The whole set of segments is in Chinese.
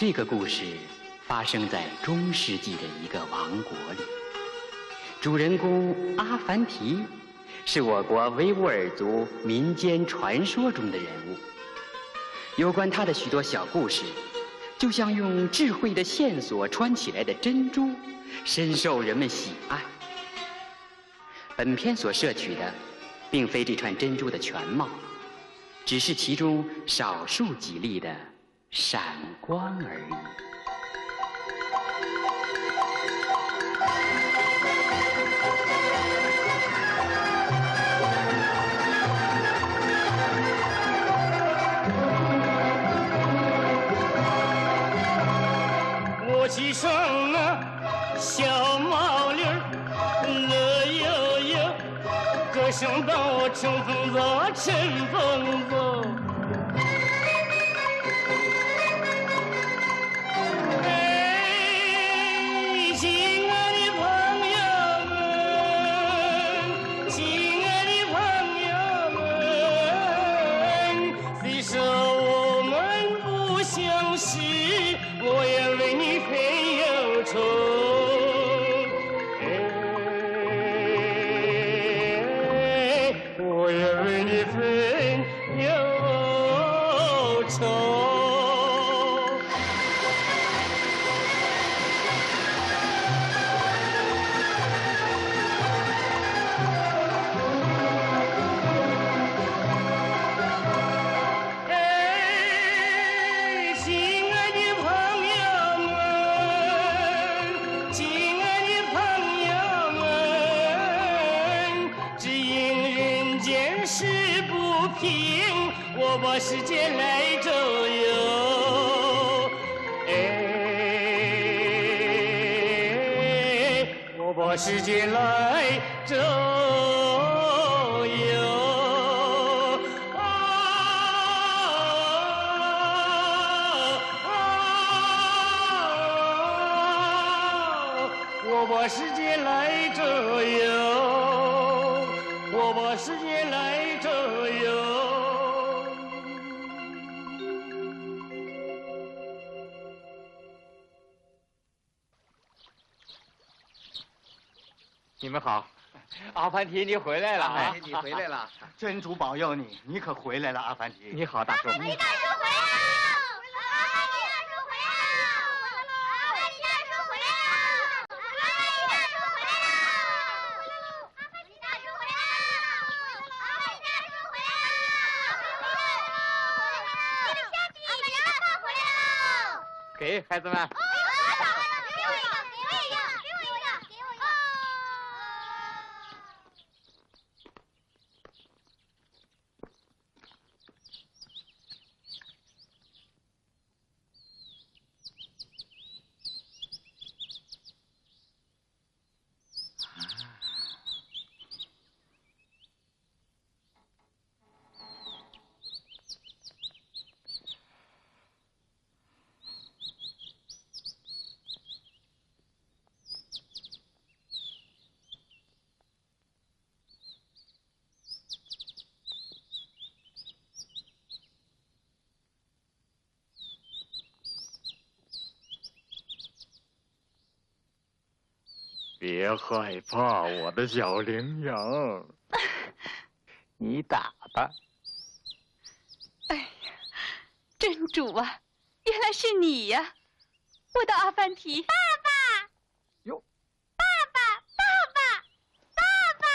这个故事发生在中世纪的一个王国里，主人公阿凡提是我国维吾尔族民间传说中的人物。有关他的许多小故事，就像用智慧的线索穿起来的珍珠，深受人们喜爱。本片所摄取的，并非这串珍珠的全貌，只是其中少数几粒的闪光而已。我骑上那小毛驴儿，乐悠悠，歌声伴我乘风走，乘风走。哎，亲爱的朋友们，亲爱的朋友们，虽说我们不相识，我也为你分忧愁。我也为你分忧愁。哎，亲爱的朋友们，亲爱的朋友们，只因人间事不平，我把世界来周游。哎，我把世界来周游。我把世界来周游，我把世界来周游。你们好，阿凡提，你回来了啊！哎，你回来了，真主保佑你，你可回来了，阿凡提。你好，大叔。阿凡提大叔回来了！阿凡提大叔回来了！阿凡提大叔回来了！阿凡提大叔回来了！阿凡提大叔回来了！阿凡提大叔回来了！这里下笔，阿凡提大叔回来了！给孩子们。给我一个，给我一个，给我一个，给我一个。别害怕，我的小羚羊，你打吧。哎呀，真主啊，原来是你呀，我的阿凡提。爸爸，哟，爸爸，爸爸，爸爸。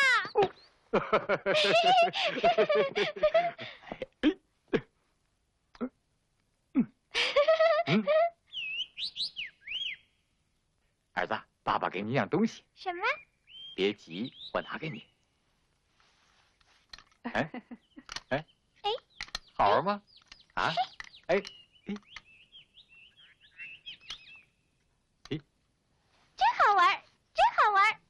儿子，爸爸给你一样东西，什么？别急，我拿给你。哎，哎，哎，好玩吗？啊，哎，哎，哎，真好玩，真好玩。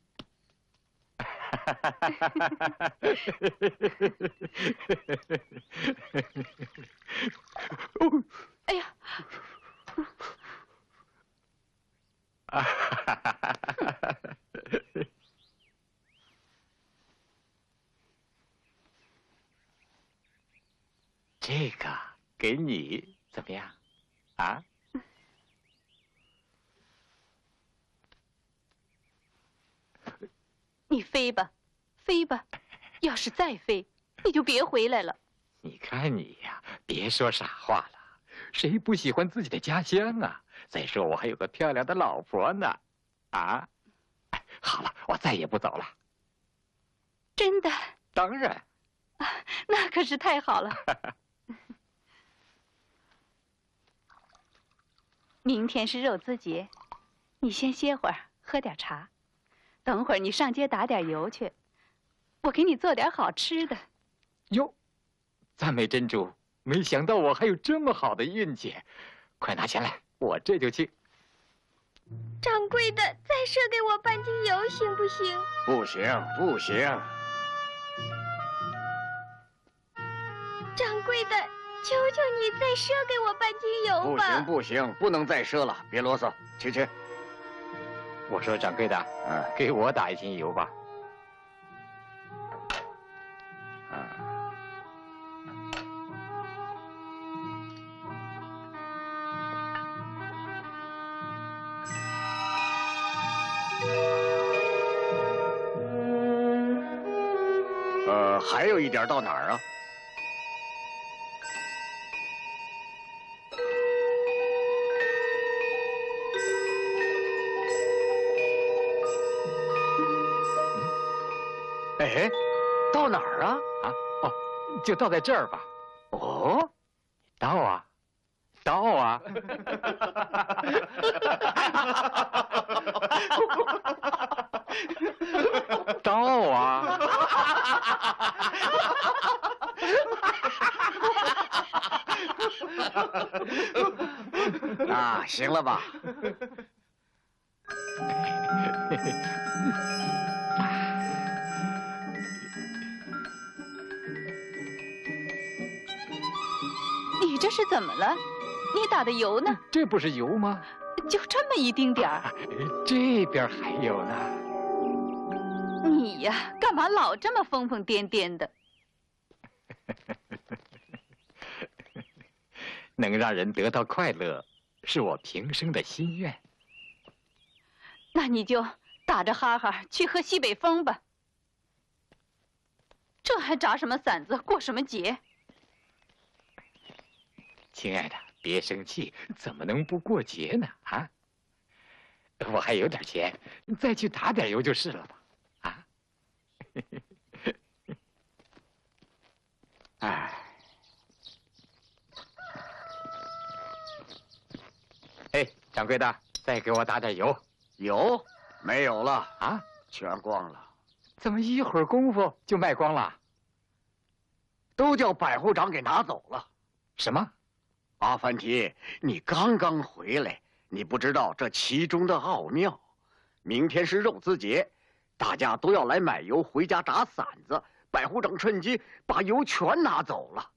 哎呀，这个给你怎么样？啊？你飞吧，飞吧，要是再飞，你就别回来了。你看你呀，别说傻话了，谁不喜欢自己的家乡啊？再说我还有个漂亮的老婆呢，啊！好了，我再也不走了。真的？当然。啊，那可是太好了。明天是肉孜节，你先歇会儿，喝点茶。等会儿你上街打点油去，我给你做点好吃的。哟，赞美真主！没想到我还有这么好的运气，快拿钱来，我这就去。掌柜的，再赊给我半斤油行不行？不行，不行。掌柜的，求求你再赊给我半斤油不吧！行，不行，不能再赊了，别啰嗦，去。我说掌柜的，给我打1斤油吧。还有一点到哪儿啊？哎，到哪儿啊？哦，就倒在这儿吧。哦，倒啊，倒啊！倒啊！啊，行了吧？你这是怎么了？你打的油呢？这不是油吗？就这么一丁点儿。这边还有呢。你呀，干嘛老这么疯疯癫癫的？能让人得到快乐，是我平生的心愿。那你就打着哈哈去喝西北风吧。这还打什么伞子，过什么节？亲爱的，别生气，怎么能不过节呢？啊，我还有点钱，再去打点油就是了吧？啊，哎，哎，掌柜的，再给我打点油。有没有了？啊，全光了。怎么一会儿功夫就卖光了？都叫百户长给拿走了。什么？阿凡提，你刚刚回来，你不知道这其中的奥妙。明天是肉孜节，大家都要来买油回家炸馓子。百户长趁机把油全拿走了，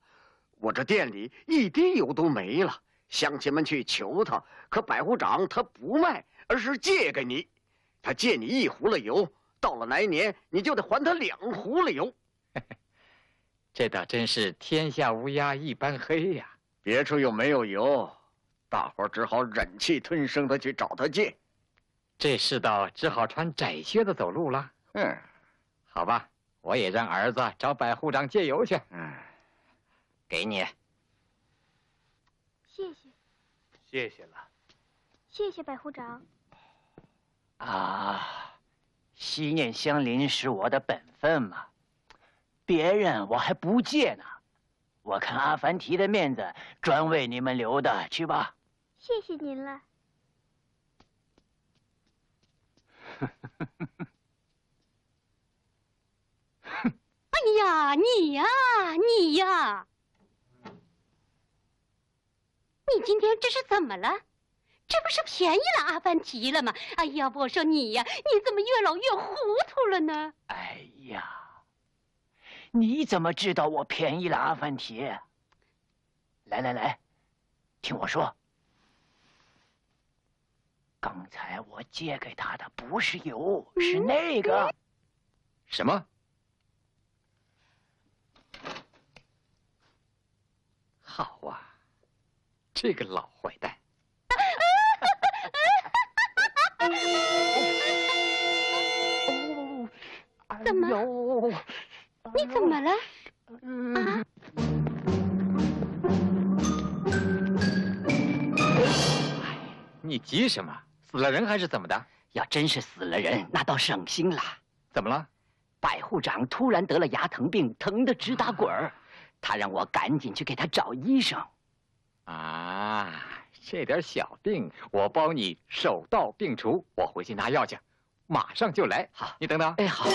我这店里一滴油都没了。乡亲们去求他，可百户长他不卖，而是借给你。他借你1壶了油，到了来年你就得还他2壶了油。这倒真是天下乌鸦一般黑呀！别处又没有油，大伙儿只好忍气吞声的去找他借。这世道只好穿窄靴子走路了。好吧，我也让儿子找百户长借油去。给你。谢谢，谢谢了。谢谢百户长。啊，惜念乡邻是我的本分嘛，别人我还不借呢。我看阿凡提的面子，专为你们留的，去吧。谢谢您了。哎呀，你呀，你呀，你今天这是怎么了？这不是便宜了阿凡提了吗？哎呀，我说你呀，你怎么越老越糊涂了呢？哎呀，你怎么知道我便宜了阿凡提？来，听我说。刚才我借给他的不是油，是那个。什么？好啊，这个老坏蛋。怎么？你怎么了？啊？你急什么？死了人还是怎么的？要真是死了人，那倒省心了。怎么了？百户长突然得了牙疼病，疼得直打滚儿，他让我赶紧去给他找医生。啊，这点小病我包你手到病除。我回去拿药去，马上就来。好，你等等。哎，好。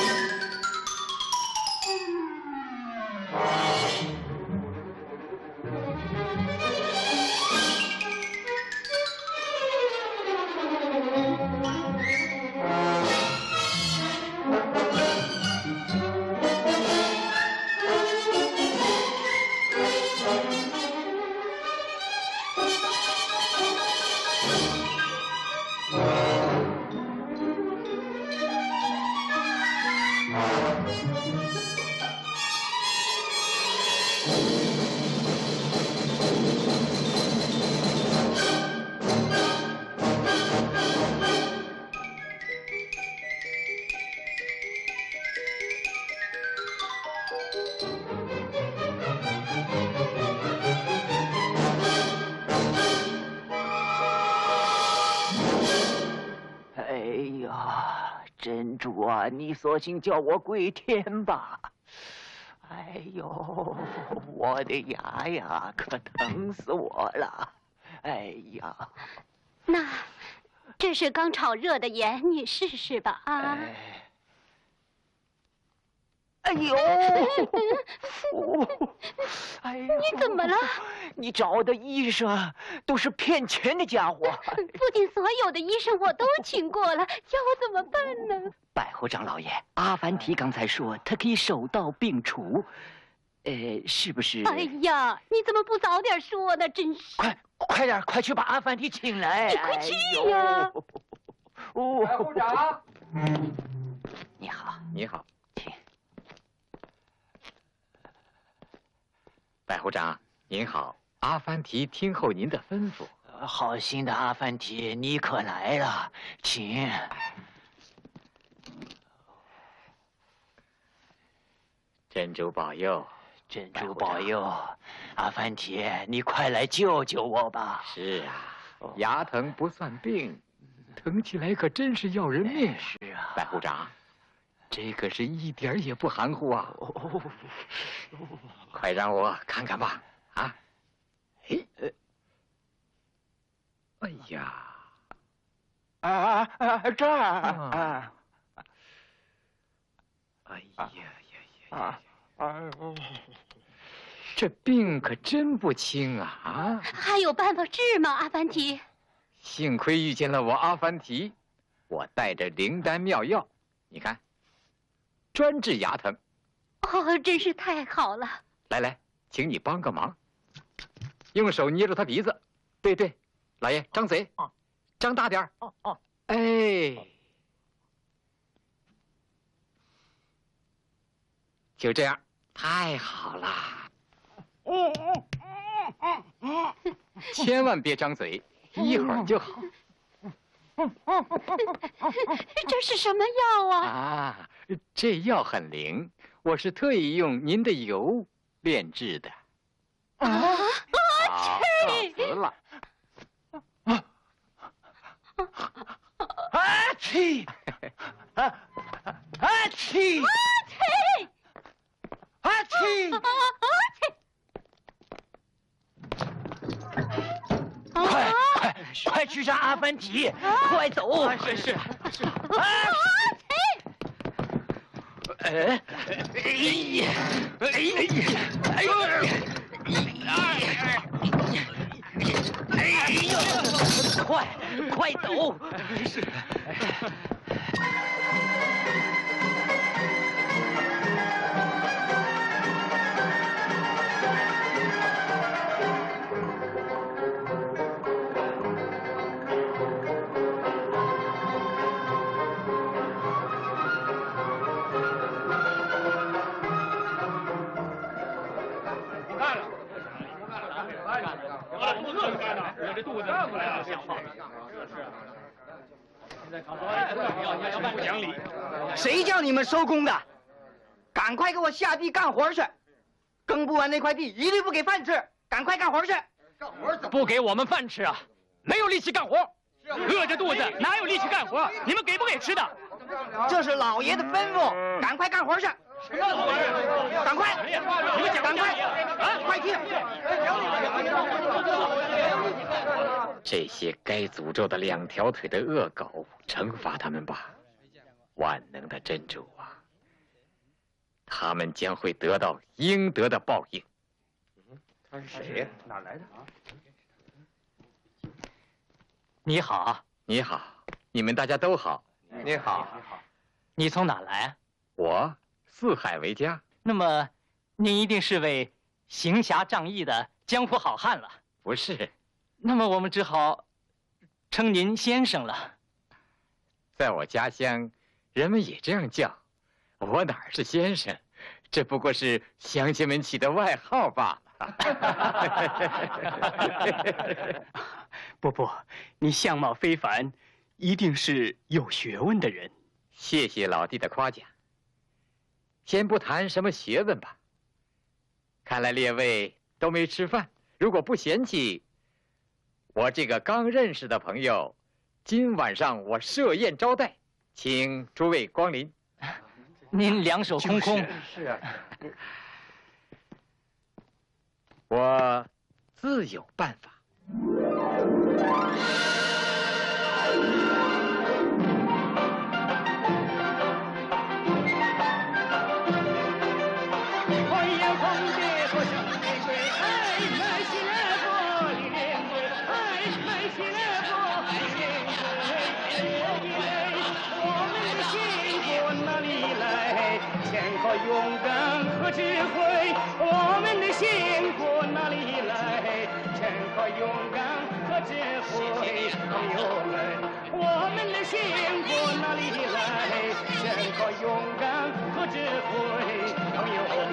真主啊，你索性叫我归天吧！哎呦，我的牙呀，可疼死我了！哎呀，那这是刚炒热的盐，你试试吧啊！哎呦，哎呦，你怎么了？你找的医生都是骗钱的家伙。附近所有的医生我都请过了，叫我怎么办呢？百户长老爷，阿凡提刚才说他可以手到病除，是不是？哎呀，你怎么不早点说呢？真是！快点，快去把阿凡提请来！你快去呀！百户长，你好，你好，请。百户长您好，阿凡提听候您的吩咐。好心的阿凡提，你可来了，请。真主保佑，真主保佑，阿凡提，你快来救救我吧！是啊，牙疼不算病，疼起来可真是要人命。是啊，百户长，这可是一点也不含糊啊！快让我看看吧！啊，哎呀，这儿啊！哎呀呀！这病可真不轻啊！啊，还有办法治吗，阿凡提？幸亏遇见了我阿凡提，我带着灵丹妙药，你看，专治牙疼。哦，真是太好了！来，请你帮个忙，用手捏住他鼻子，对，老爷张嘴，张大点儿。哎，就这样，太好了。千万别张嘴，一会儿就好。这是什么药啊？啊，这药很灵，我是特意用您的油炼制的。去！死了！去！去！快去上阿凡提！快走！是。快走！是。这肚子看不来了，像话。现在考官要不讲理。谁叫你们收工的？赶快给我下地干活去！耕不完那块地，一律不给饭吃，赶快干活去！干活怎么不给我们饭吃啊？没有力气干活，饿着肚子哪有力气干活？你们给不给吃的？这是老爷的吩咐，赶快干活去！赶快！你们赶快！啊，快听！这些该诅咒的2条腿的恶狗，惩罚他们吧！万能的真主啊，他们将会得到应得的报应。他是谁呀？哪来的？你好，你好，你们大家都好。你好，你从哪来？我四海为家。那么，您一定是位行侠仗义的江湖好汉了。不是，那么我们只好称您先生了。在我家乡，人们也这样叫。我哪儿是先生，这不过是乡亲们起的外号罢了。不，你相貌非凡，一定是有学问的人。谢谢老弟的夸奖。先不谈什么学问吧。看来列位都没吃饭，如果不嫌弃，我这个刚认识的朋友，今晚上我设宴招待，请诸位光临。您两手空空。是啊。我自有办法。勇敢和智慧，我们的幸福哪里来？真可勇敢和智慧，朋友们，我们的幸福哪里来？真可勇敢和智慧，朋友们。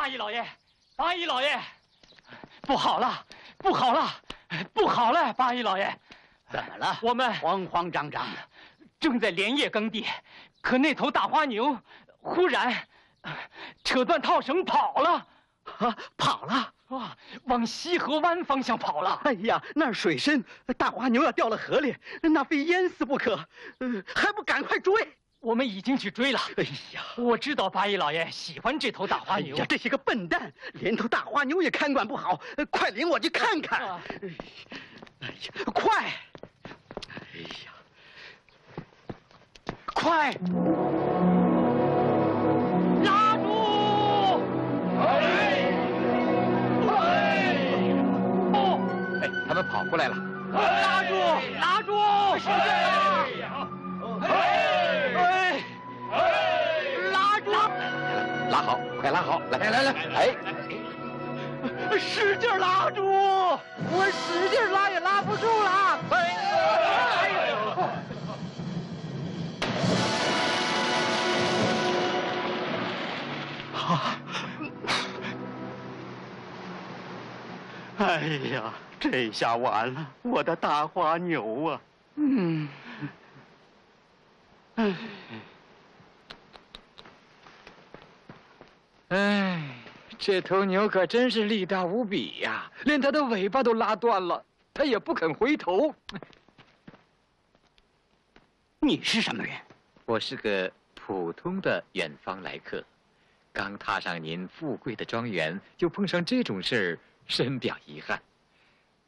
八一老爷，八一老爷，不好了，不好了，不好了！八一老爷，怎么了？我们慌慌张张的，正在连夜耕地，可那头大花牛忽然扯断套绳跑了，跑了！啊，往西河湾方向跑了。哎呀，那儿水深，大花牛要掉了河里，那非淹死不可，还不赶快追！我们已经去追了。哎呀，我知道八一老爷喜欢这头大花牛。哎呀，这些个笨蛋，连头大花牛也看管不好，快领我去看看！哎呀，快！哎呀，快！拉住！他们跑过来了。拉住！拉住！使劲拉！拉住！拉好，快拉好！来，哎，使劲拉住！我使劲拉也拉不住了！哎呀，这下完了，我的大花牛啊！哎，这头牛可真是力大无比呀，连它的尾巴都拉断了，它也不肯回头。你是什么人？我是个普通的远方来客，刚踏上您富贵的庄园，就碰上这种事儿，深表遗憾。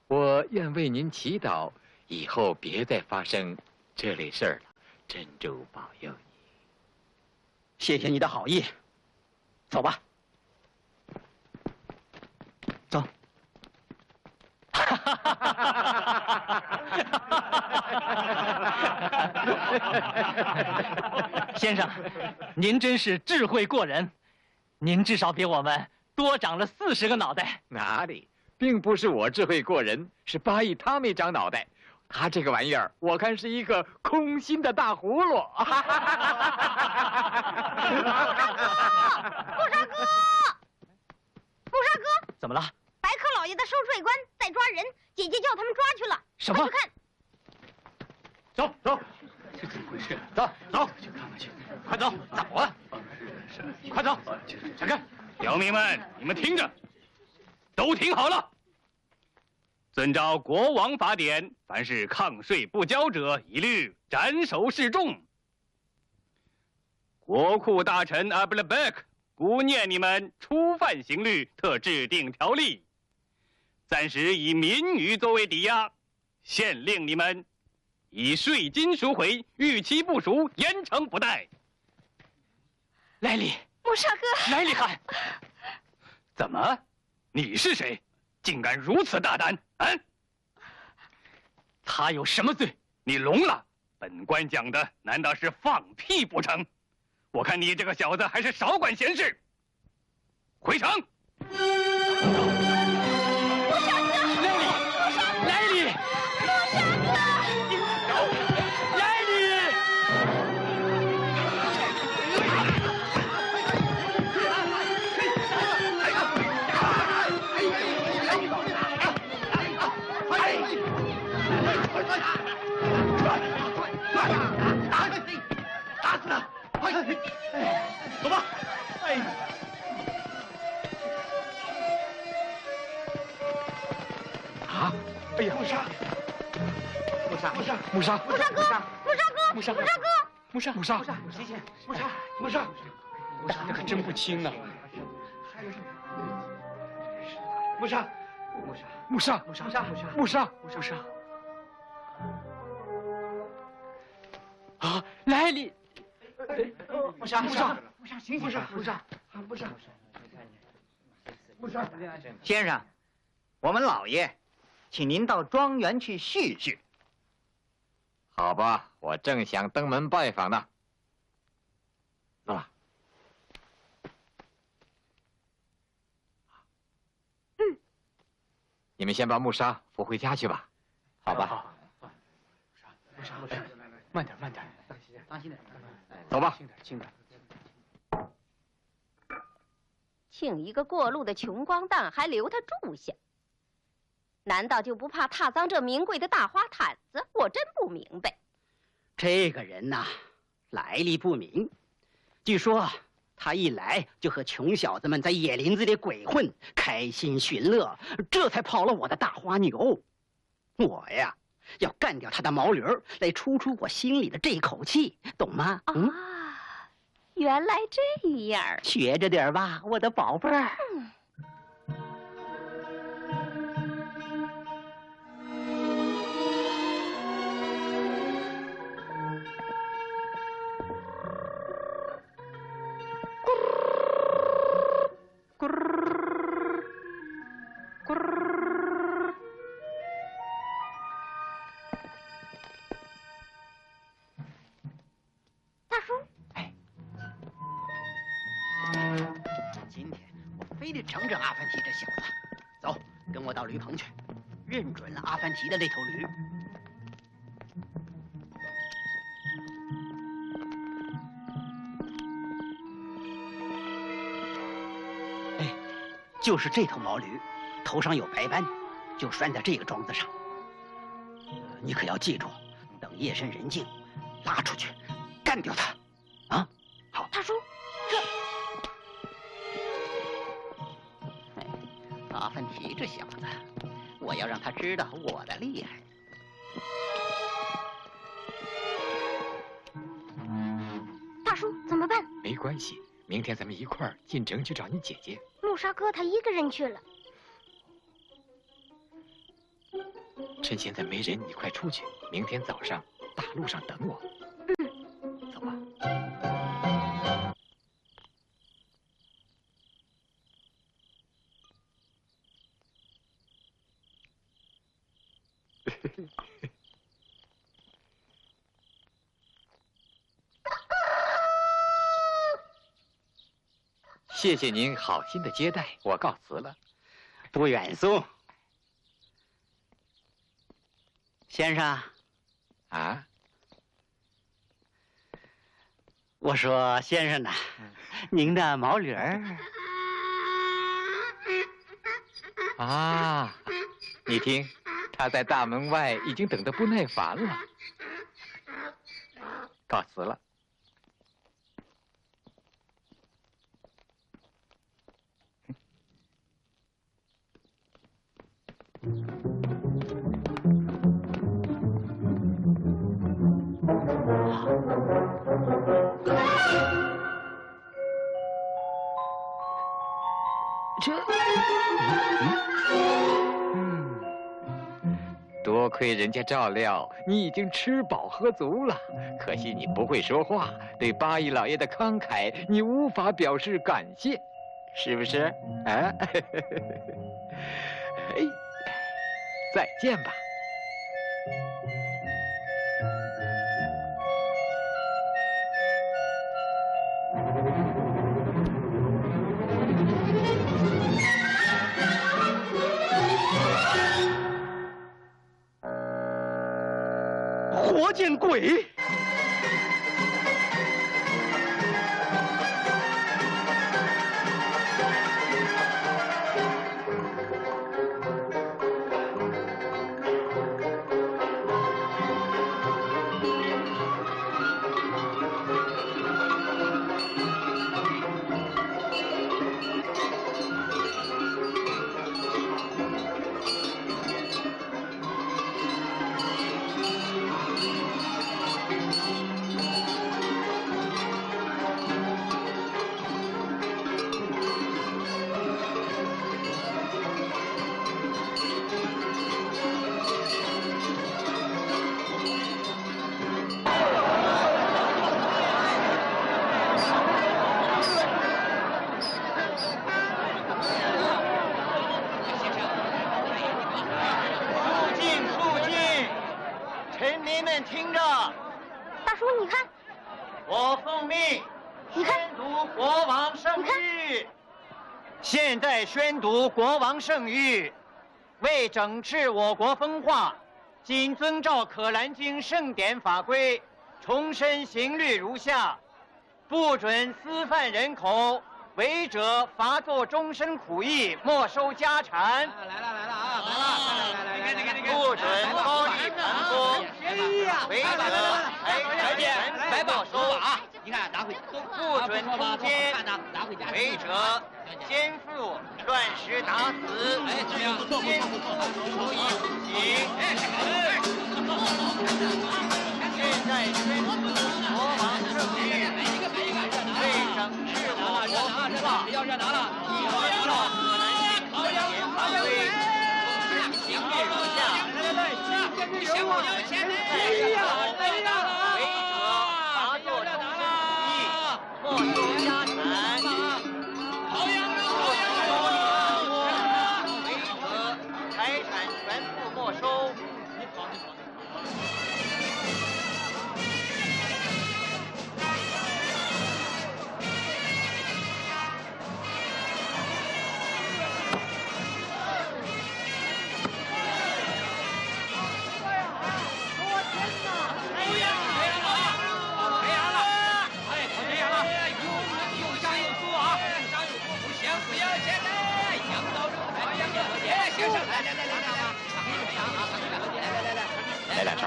我愿为您祈祷，以后别再发生这类事儿了。真主保佑你。谢谢你的好意，走吧。走。先生，您真是智慧过人，您至少比我们多长了40个脑袋。哪里，并不是我智慧过人，是八义他没长脑袋。他这个玩意儿，我看是一个空心的大葫芦。木沙哥，木沙哥，怎么了？白客老爷的收税官在抓人，姐姐叫他们抓去了。什么？快去看。走走，这怎么回事？走走，去看看去。快走，走啊！快走，闪开！刁民们，你们听着，都听好了。遵照国王法典，凡是抗税不交者，一律斩首示众。国库大臣阿布拉贝克顾念你们初犯刑律，特制定条例，暂时以民女作为抵押，限令你们以税金赎回，逾期不赎，严惩不贷。莱利，木沙哥，莱利喊，怎么？你是谁？竟敢如此大胆！啊！他有什么罪？你聋了？本官讲的难道是放屁不成？我看你这个小子还是少管闲事。回城。打死他！走吧！啊！哎呀！木沙！木沙！木沙！木沙！木沙哥！木沙哥！木沙！木沙哥！木沙！木沙！谢谢！木沙！木沙！木沙，这可真不轻啊！木沙！木沙！木沙！木沙！木沙！木沙！啊，莱利！木沙！木沙！木沙！醒醒！木沙！木沙！木沙！木沙！先生，我们老爷，请您到庄园去叙叙。好吧，我正想登门拜访呢。走吧。你们先把木沙扶回家去吧。好吧。木沙！慢点，慢点，当心点，走吧。轻点，轻点。请一个过路的穷光蛋还留他住下，难道就不怕踏脏这名贵的大花毯子？我真不明白。这个人呐，来历不明，据说他一来就和穷小子们在野林子里鬼混，开心寻乐，这才跑了我的大花牛。我呀，要干掉他的毛驴儿，来出我心里的这口气，懂吗？原来这样，学着点吧，我的宝贝儿。非得整整阿凡提这小子。走，跟我到驴棚去，认准了阿凡提的那头驴。哎，就是这头毛驴，头上有白斑，就拴在这个桩子上。你可要记住，等夜深人静，拉出去，干掉它。啊，好。大叔，阿凡提这小子，我要让他知道我的厉害。大叔，怎么办？没关系，明天咱们一块儿进城去找你姐姐。穆沙哥他一个人去了。趁现在没人，你快出去，明天早上大路上等我。走吧。谢谢您好心的接待，我告辞了。不远送。先生。啊？我说先生呐，您的毛驴儿。啊，你听，他在大门外已经等得不耐烦了。告辞了。多亏人家照料，你已经吃饱喝足了。可惜你不会说话，对八义老爷的慷慨，你无法表示感谢，是不是？啊，哎，再见吧。活见鬼！听着，大叔，你看，我奉命宣读国王圣谕。现在宣读国王圣谕，为整治我国风化，仅遵照《可兰经》圣典法规，重申刑律如下：不准私贩人口，违者罚作终身苦役，没收家产。来了啊！不准暴力盘剥，违者财产全部没收啊！你看拿回去，不准通奸，违者奸妇乱石打死，奸妇处以死刑。现在宣布国王圣谕，为整治我国文化，要拿了，照可南巡检法规，刑律如下：违者罚作终身苦役，没收家产。违者财产全部没收。来2串。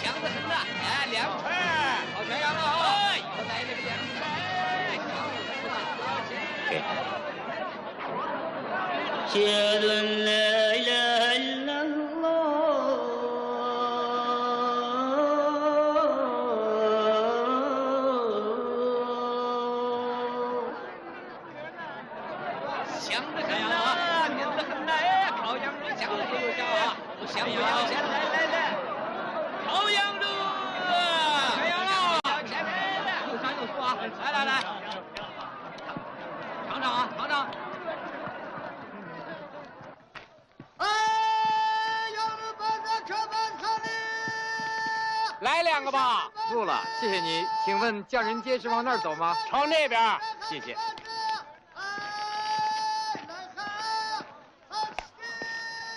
香得很呐！哎，2串，好全羊了啊！以后来这个2串。给。أشهد أن لا إله إلا الله。香得很呐，甜得很呐！哎，烤羊肉香得很香啊！香不香？来，烤羊肉，全羊肉，前面的，又香又酥啊！来，尝尝啊，尝尝。来2个吧。住了，谢谢你。请问匠人街是往那儿走吗？朝那边。谢谢。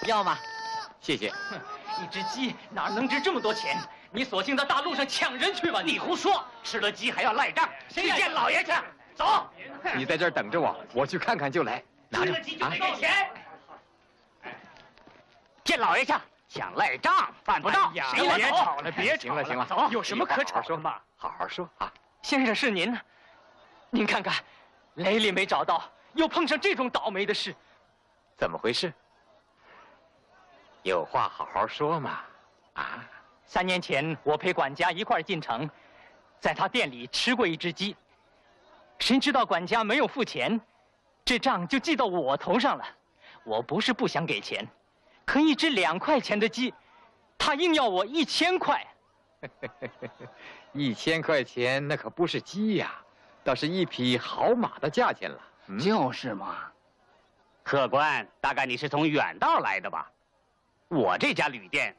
要吗？谢谢。一只鸡哪能值这么多钱？你索性到大路上抢人去吧！你胡说，吃了鸡还要赖账，去见老爷去。走。你在这儿等着我，我去看看就来。拿着啊。给钱。见老爷去。想赖账办不到，谁来吵了？别吵了，行了，走，有什么可吵的嘛？好好说啊。先生是您呢，您看看，雷里没找到，又碰上这种倒霉的事，怎么回事？有话好好说嘛。啊！3年前我陪管家一块儿进城，在他店里吃过一只鸡，谁知道管家没有付钱，这账就记到我头上了。我不是不想给钱。可一只2块钱的鸡，他硬要我1000块。1000块钱那可不是鸡呀，倒是一匹好马的价钱了。就是嘛。客官，大概你是从远道来的吧？我这家旅店，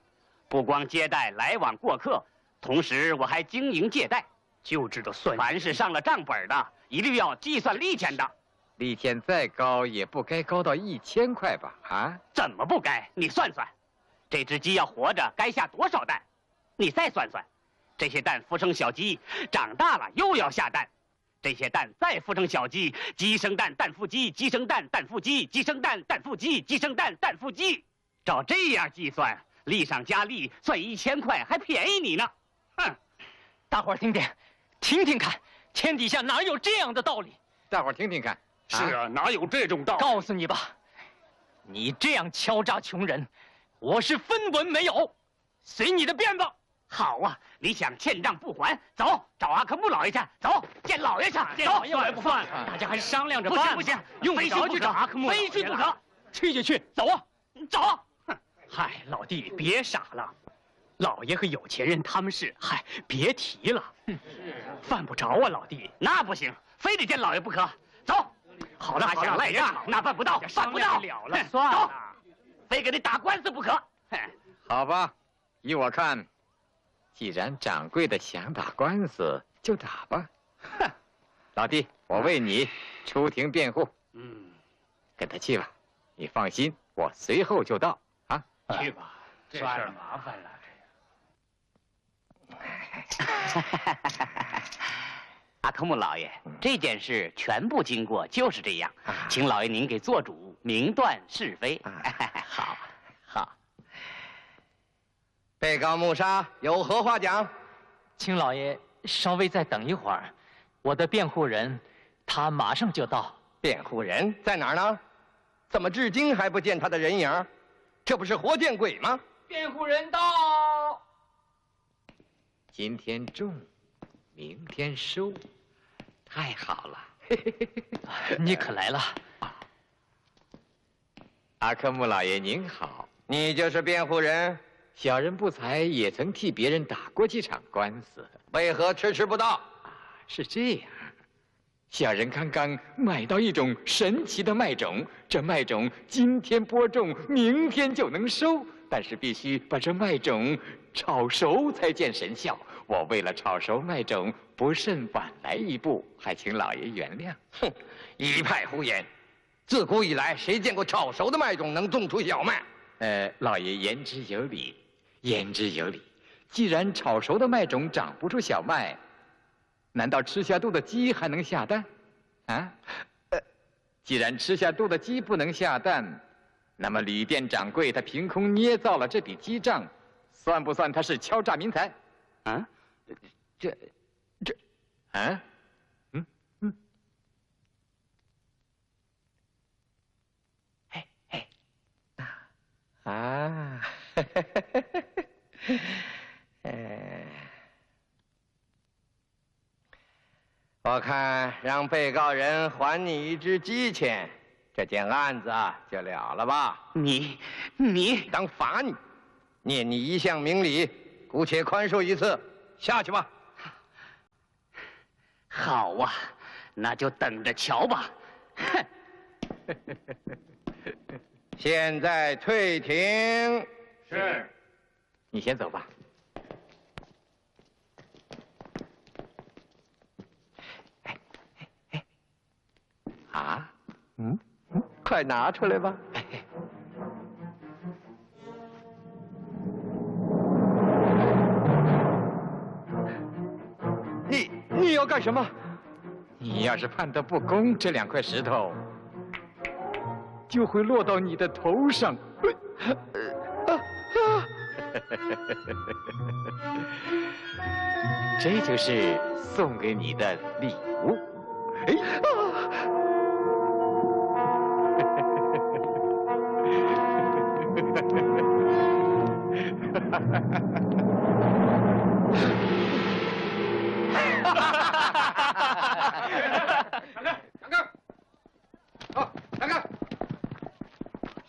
不光接待来往过客，同时我还经营借贷，就知道算。凡是上了账本的，一律要计算利钱的。利钱再高，也不该高到1000块吧？啊？怎么不该？你算算，这只鸡要活着，该下多少蛋？你再算算，这些蛋孵成小鸡，长大了又要下蛋，这些蛋再孵成小鸡，鸡生蛋，蛋孵鸡，鸡生蛋，蛋孵鸡，鸡生蛋，蛋孵鸡，鸡生蛋，蛋孵鸡。照这样计算，利上加利，算1000块还便宜你呢。哼！大伙儿听听，听听看，天底下哪有这样的道理？大伙儿听听看。是啊，哪有这种道理？告诉你吧，你这样敲诈穷人，我是分文没有，随你的便吧。好啊，你想欠账不还，走找阿克木老爷去，走见老爷去。见老爷我也不犯，大家还是商量着办。不行，用不着去找阿克木，非去不可。去就去，走啊，走。哼，嗨，老弟别傻了，老爷和有钱人他们是，嗨，别提了。犯不着啊，老弟。那不行，非得见老爷不可。走。好了，想赖账那办不到，办不到了，算了，非给你打官司不可。好吧，依我看，既然掌柜的想打官司，就打吧。哼，老弟，我为你出庭辩护。跟他去吧，你放心，我随后就到。啊，去吧，这事儿麻烦了。阿科木老爷，这件事全部经过就是这样，请老爷您给做主，明断是非。好，好。被告穆沙有何话讲？请老爷稍微再等一会儿，我的辩护人他马上就到。辩护人在哪儿呢？怎么至今还不见他的人影？这不是活见鬼吗？辩护人到。今天种，明天收，太好了！你可来了。阿科木老爷您好，你就是辩护人？小人不才也曾替别人打过几场官司，为何迟迟不到？是这样，小人刚刚买到一种神奇的麦种，这麦种今天播种，明天就能收，但是必须把这麦种炒熟才见神效。我为了炒熟麦种，不慎晚来一步，还请老爷原谅。哼，一派胡言！自古以来，谁见过炒熟的麦种能种出小麦？老爷言之有理，言之有理。既然炒熟的麦种长不出小麦，难道吃下肚的鸡还能下蛋？啊？既然吃下肚的鸡不能下蛋，那么旅店掌柜他凭空捏造了这笔记账，算不算他是敲诈民财？啊？啊？啊，我看让被告人还你一只鸡钱，这件案子就了了吧？你当罚你，念你一向明理，姑且宽恕一次，下去吧。好啊，那就等着瞧吧。哼！现在退庭。是。你先走吧。啊？快拿出来吧。你要干什么？你要是判得不公，这2块石头就会落到你的头上。这就是送给你的礼物。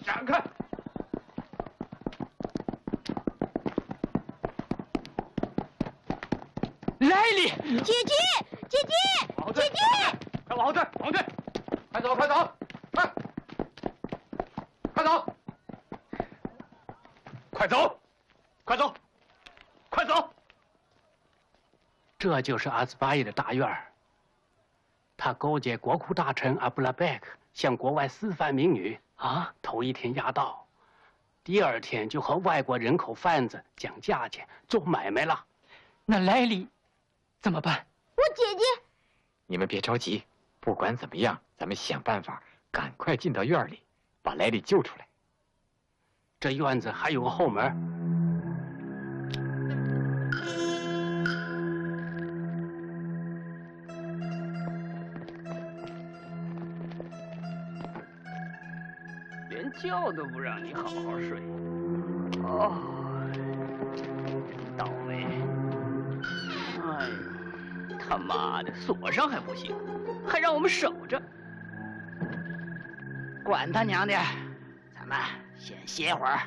闪开！莱利，姐姐，姐姐，姐姐，快往后退，往后退！快走，快走，快！快走！快走！快走！快走！这就是阿兹巴耶的大院儿。他勾结国库大臣阿布拉贝克向国外私贩民女啊，头一天押到，第2天就和外国人口贩子讲价钱做买卖了。那莱利怎么办？我姐姐。你们别着急，不管怎么样，咱们想办法赶快进到院里，把莱利救出来。这院子还有个后门。连觉都不让你好好睡。哦，真倒霉！哎呀，他妈的，锁上还不行，还让我们守着。管他娘的，咱们先歇会儿。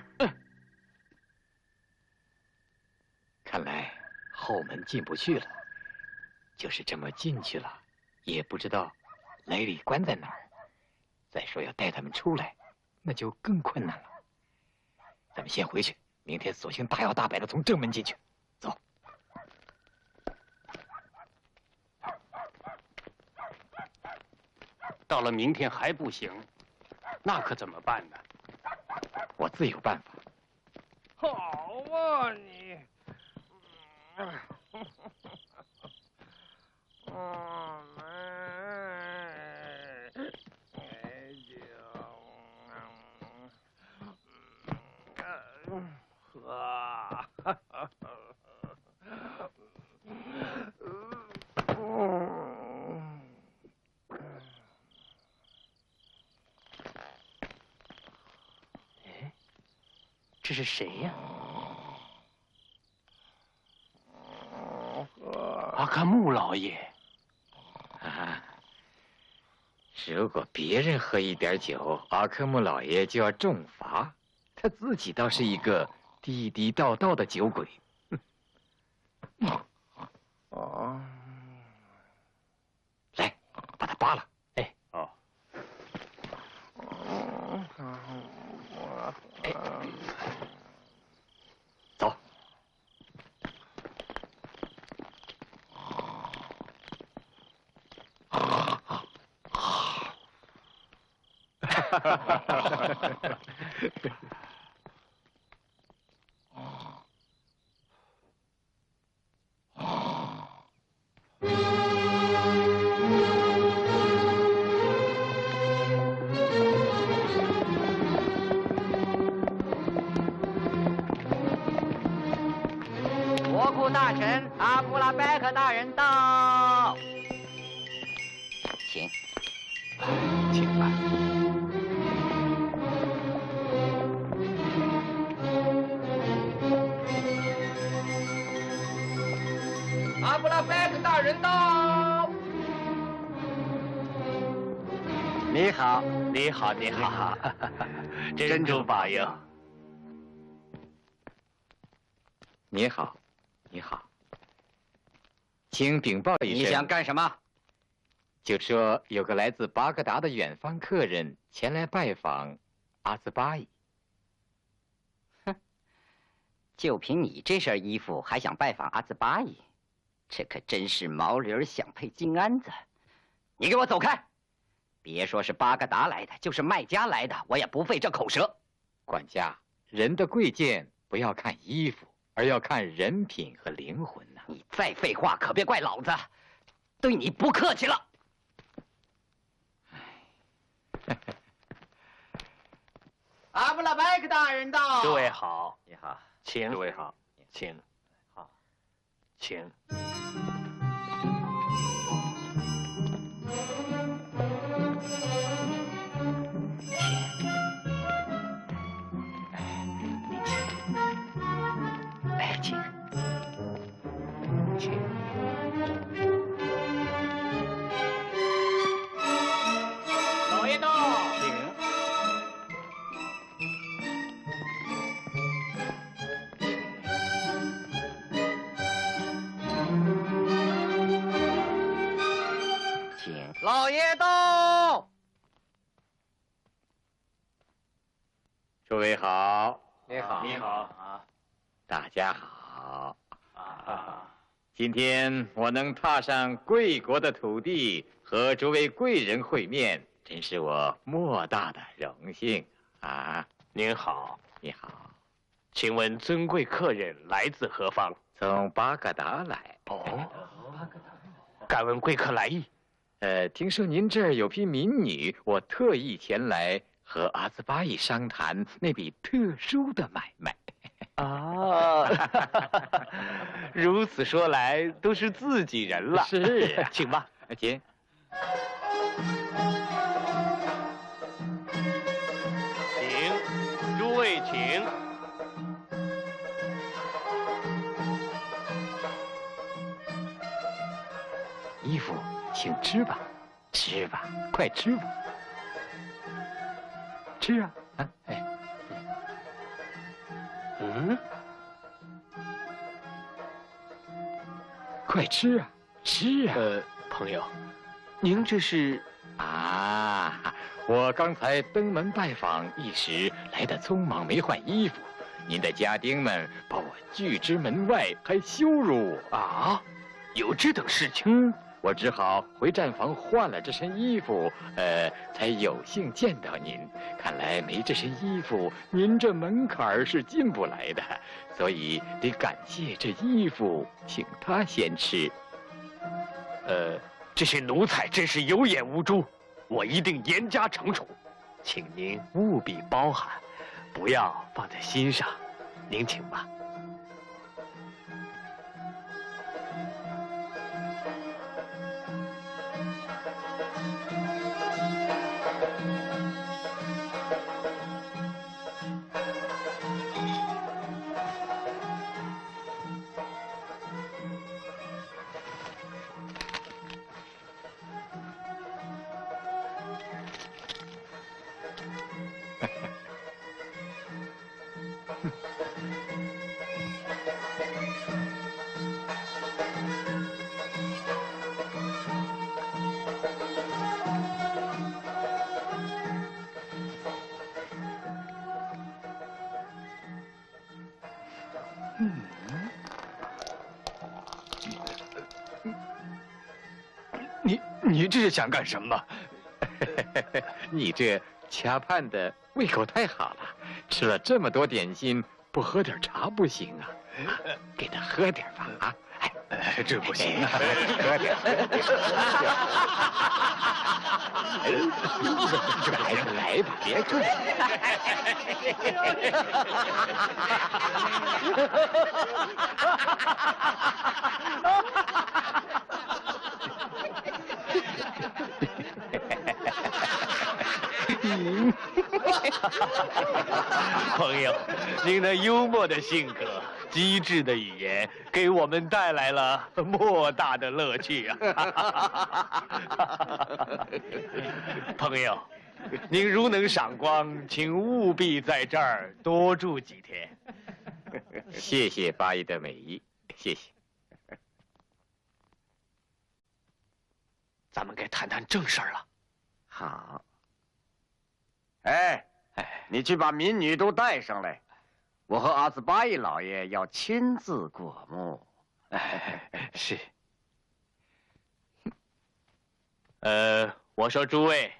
看来后门进不去了，就是这么进去了，也不知道莱里关在哪儿。再说要带他们出来，那就更困难了。咱们先回去，明天索性大摇大摆的从正门进去。走。到了明天还不行，那可怎么办呢？我自有办法。好啊你！这是谁呀？阿卡木老爷。啊，如果别人喝一点酒，阿克木老爷就要重罚。他自己倒是一个地地道道的酒鬼。哦，来，把他扒了。哎，哦。哎，走。国库大臣阿布拉拜克大人到，请，请吧。阿布拉拜克大人到。你好，你好，你好，真主保佑。你好，你好，请禀报一声。你想干什么？就说有个来自巴格达的远方客人前来拜访阿兹巴伊。哼，就凭你这身衣服，还想拜访阿兹巴伊？这可真是毛驴想配金鞍子！你给我走开！别说是巴格达来的，就是麦加来的，我也不费这口舌。管家，人的贵贱不要看衣服，而要看人品和灵魂呐。你再废话，可别怪老子，对你不客气了。阿布拉拜克大人到。诸位好，你好，请。诸位好，请。好，请。哎，请，请。老爷到，请。请，老爷到。诸位好，你好，你好啊，大家好。啊，今天我能踏上贵国的土地，和诸位贵人会面，真是我莫大的荣幸啊！您好，你好，请问尊贵客人来自何方？从巴格达来。哦，敢问贵客来意？听说您这儿有批民女，我特意前来和阿兹巴伊商谈那笔特殊的买卖。啊，如此说来，都是自己人了。是，请吧，请。请，诸位请。衣服，请吃吧，吃吧，快吃吧，吃啊！啊，哎，嗯，快吃啊，吃啊！朋友，您这是？啊，我刚才登门拜访，一时来得匆忙，没换衣服。您的家丁们把我拒之门外，还羞辱我啊！有这等事情？我只好回站房换了这身衣服，才有幸见到您。看来没这身衣服，您这门槛儿是进不来的，所以得感谢这衣服，请他先吃。这些奴才真是有眼无珠，我一定严加惩处，请您务必包涵，不要放在心上。您请吧。你这是想干什么？你这恰盼的胃口太好了，吃了这么多点心，不喝点茶不行啊！给他喝点吧啊！这不行啊，喝点。来吧，别客气。朋友，您那幽默的性格、机智的语言，给我们带来了莫大的乐趣啊！朋友，您如能赏光，请务必在这儿多住几天。谢谢八爷的美意，谢谢。咱们该谈谈正事儿了。好。哎，你去把民女都带上来，我和阿斯巴依老爷要亲自过目。是。我说诸位，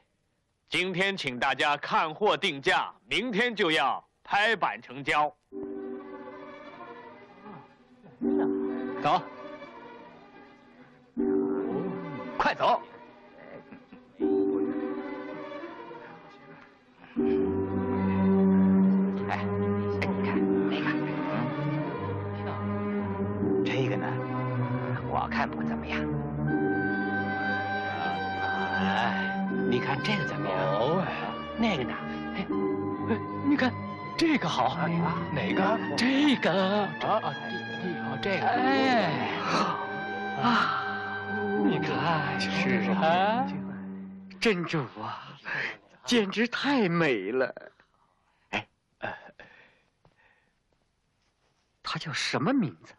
今天请大家看货定价，明天就要拍板成交。走，快走！哎，你看那个，这个呢，我看不怎么样。哎，你看这个怎么样？哦，那个呢？哎，你看这个好，哪个？这个这个，哎，你看，是啊，珍珠啊，简直太美了。哎，她叫什么名字？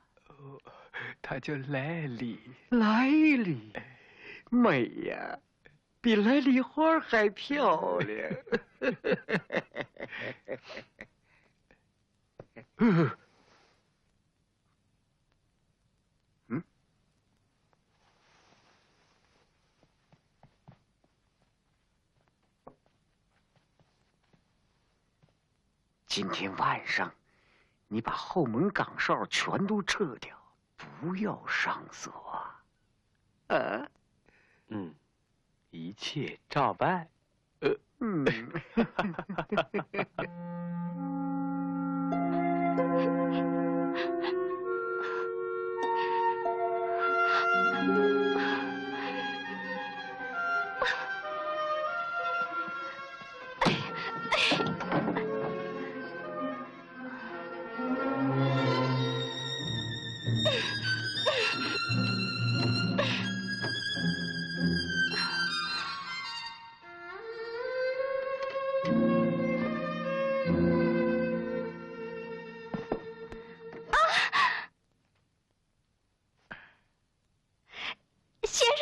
她叫莱莉。莱莉，美呀，比莱莉花还漂亮。今天晚上，你把后门岗哨全都撤掉，不要上锁。一切照办。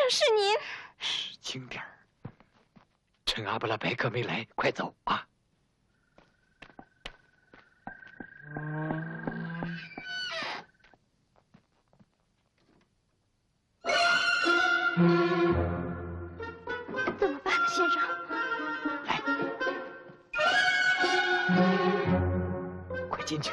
是您。轻点儿，趁阿布拉白克没来，快走啊！怎么办呢，先生？来，快进去。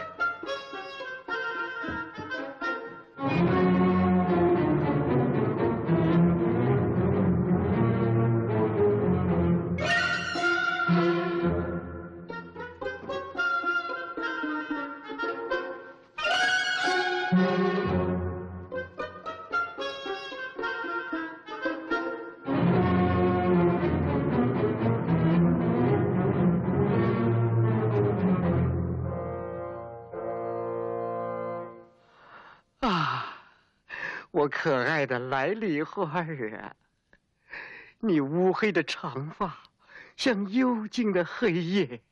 我可爱的莱莉花儿啊，你乌黑的长发像幽静的黑夜，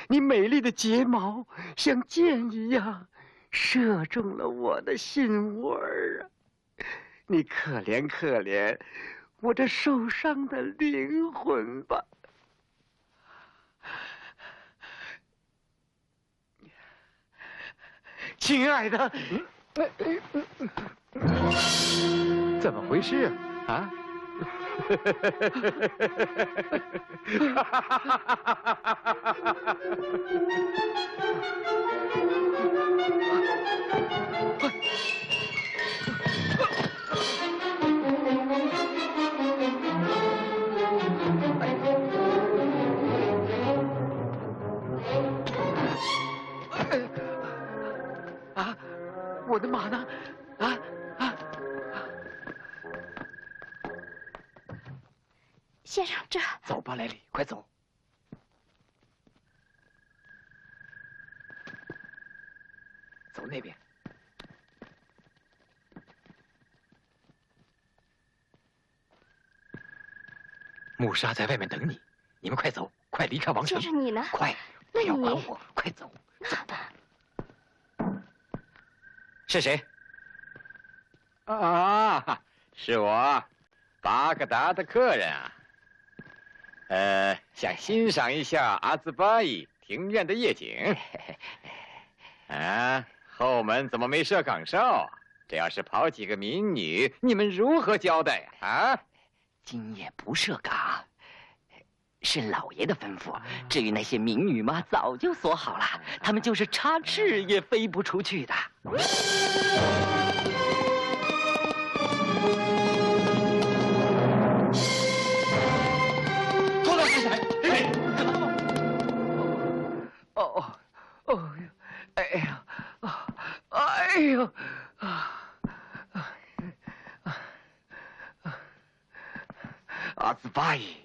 你美丽的睫毛像箭一样射中了我的心窝儿啊！你可怜可怜我这受伤的灵魂吧！亲爱的。怎么回事啊？啊，我的马呢？啊！先生，这走吧，莱里，快走。走那边。穆莎在外面等你，你们快走，快离开王城。先生，你呢？快，不要管我，快走，走吧。是谁？啊，是我，巴格达的客人啊。想欣赏一下阿兹巴伊庭院的夜景。啊，后门怎么没设岗哨？这要是跑几个民女，你们如何交代呀？啊？今夜不设岗，是老爷的吩咐。至于那些民女嘛，早就锁好了，她们就是插翅也飞不出去的。拖到谁？哎呀，哎呦，阿兹巴伊，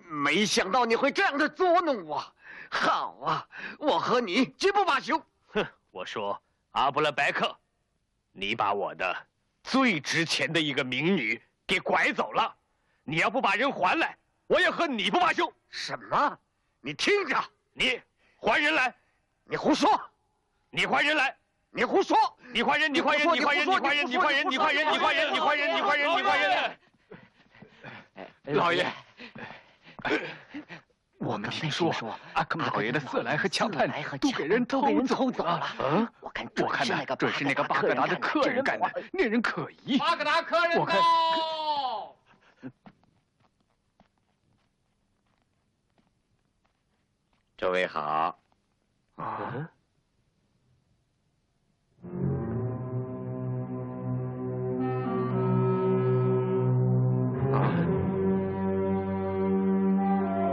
没想到你会这样的捉弄我。好啊，我和你绝不罢休。哼，我说阿布勒白克，你把我的最值钱的一个民女给拐走了，你要不把人还来，我也和你不罢休。什么？你听着，你还人来！你胡说！你还人来！你胡说！你还人！你还人！你还人！你还人！你还人！你还人！你还人！你还人！你还人！你还人！老爷，我们听说阿克姆老爷的色莱和恰畔都给人偷走了。我看准是那个巴格达的客人干的，令人可疑。巴格达客人到。诸位好。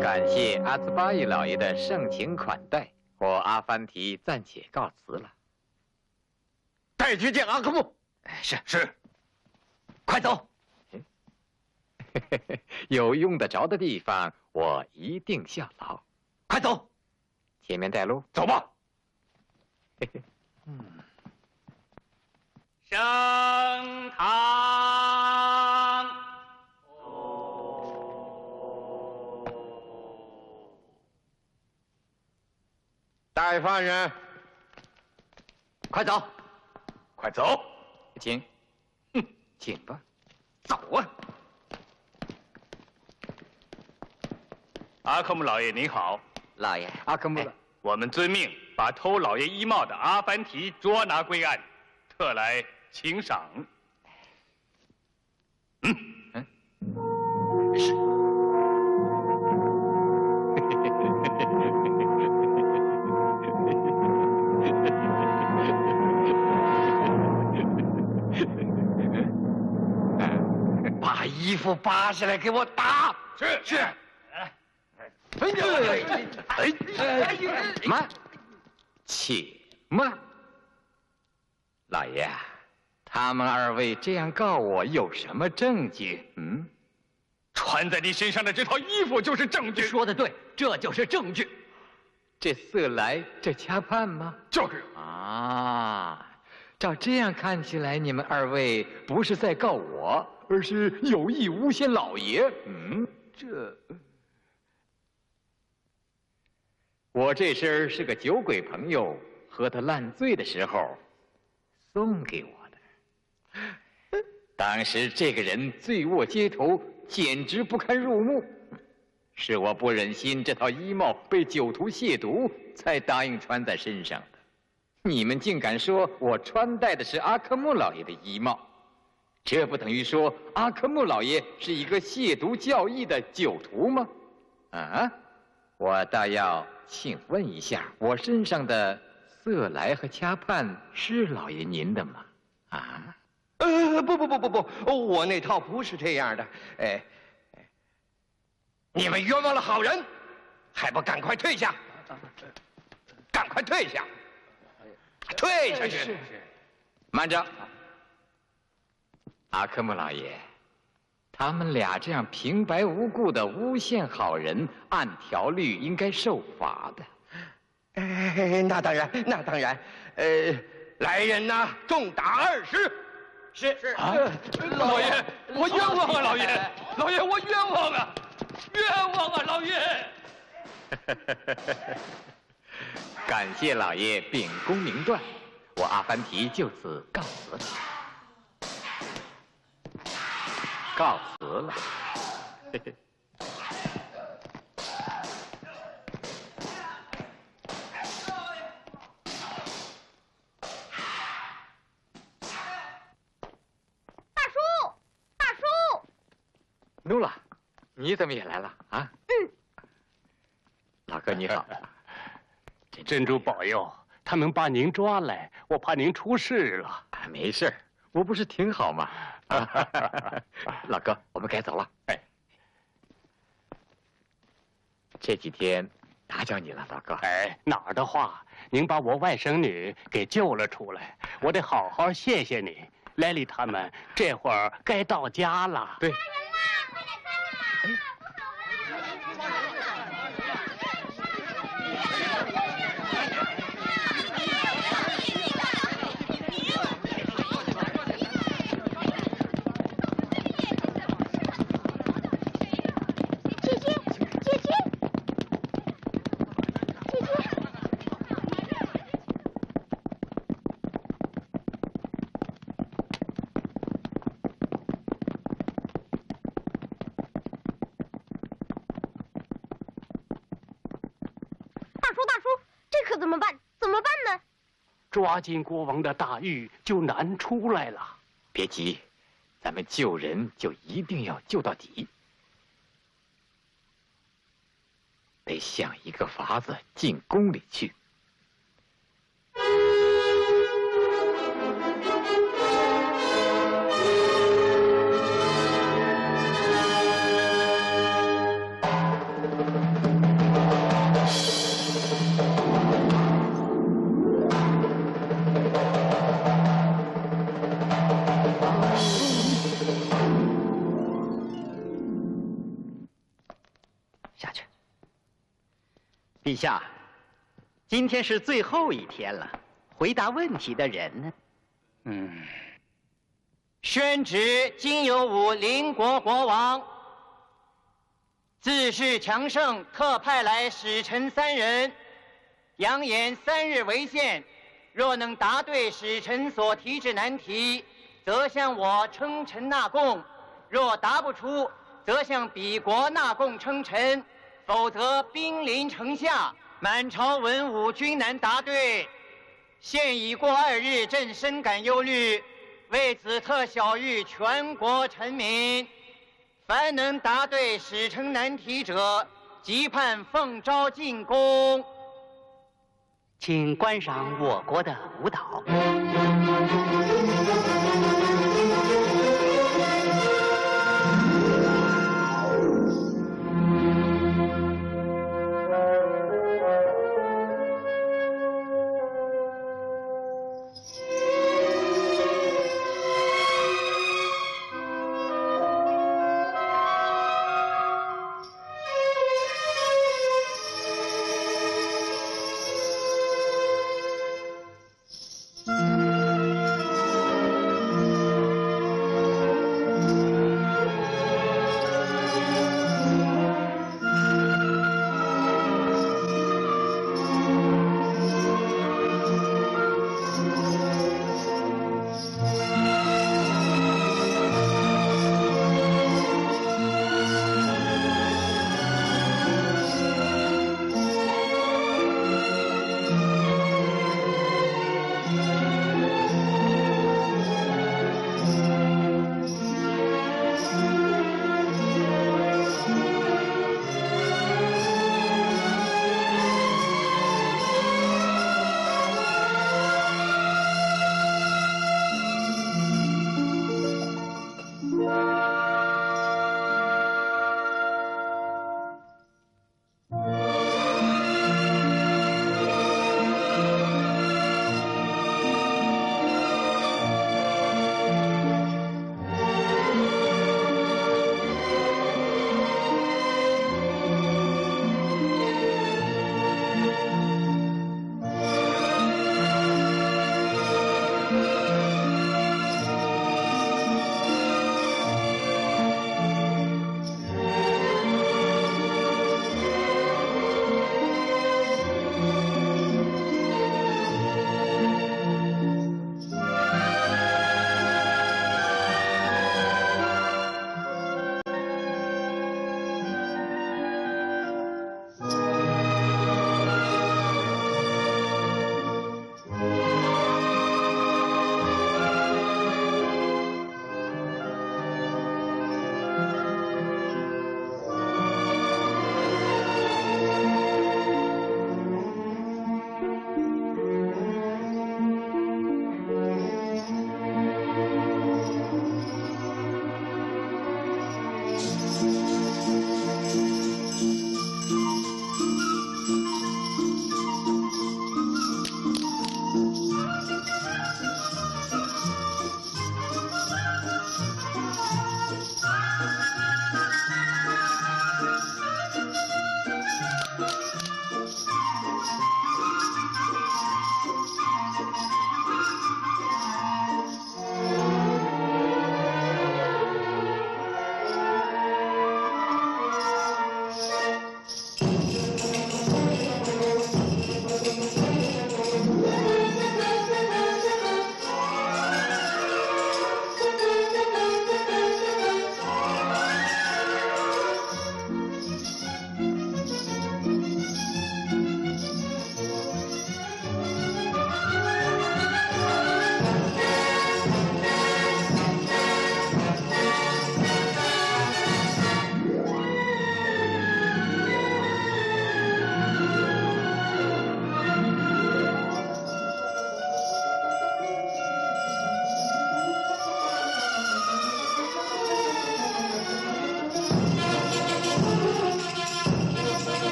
感谢阿兹巴伊老爷的盛情款待，我阿凡提暂且告辞了。带去见阿克木。是，快走。有用得着的地方，我一定效劳。快走，前面带路。走吧。升堂。带犯人，快走，快走，请，请吧，走啊！阿克姆老爷您好，老爷，阿克姆，我们遵命把偷老爷衣帽的阿凡提捉拿归案，特来请赏。是。把衣服扒下来给我打！是。慢，且慢。老爷，他们二位这样告我有什么证据？穿在你身上的这套衣服就是证据。说得对，这就是证据。这色莱，这恰畔吗？就是啊。照这样看起来，你们二位不是在告我，而是有意诬陷老爷。我这身是个酒鬼朋友喝得烂醉的时候送给我的。当时这个人醉卧街头，简直不堪入目。是我不忍心这套衣帽被酒徒亵渎，才答应穿在身上的。你们竟敢说我穿戴的是阿克木老爷的衣帽，这不等于说阿克木老爷是一个亵渎教义的酒徒吗？啊，我倒要请问一下，我身上的色来和掐畔是老爷您的吗？啊？不，我那套不是这样的。你们冤枉了好人，还不赶快退下！赶快退下！退下去！慢着，阿克木老爷，他们俩这样平白无故的诬陷好人，按条律应该受罚的。那当然，来人呐，重打20。是啊，老爷，我冤枉啊，老爷，老爷，我冤枉啊，冤枉啊，老爷。感谢老爷秉公明断，我阿凡提就此告辞。告辞了。努拉，你怎么也来了啊？老哥你好。真主保佑，他们把您抓来，我怕您出事了。没事，我不是挺好吗？老哥，我们该走了。哎，这几天打搅你了，老哥。哎，哪儿的话，您把我外甥女给救了出来，我得好好谢谢你。莱利他们这会儿该到家了。对。抓进国王的大狱就难出来了。别急，咱们救人就一定要救到底，得想一个法子进宫里去。陛下，今天是最后一天了，回答问题的人呢？宣旨今有吾邻国国王，自恃强盛，特派来使臣3人，扬言3日为限。若能答对使臣所提之难题，则向我称臣纳贡；若答不出，则向彼国纳贡称臣。否则兵临城下，满朝文武均难答对。现已过2日，朕深感忧虑，为此特晓谕全国臣民：凡能答对使臣难题者，即判奉诏进宫。请观赏我国的舞蹈。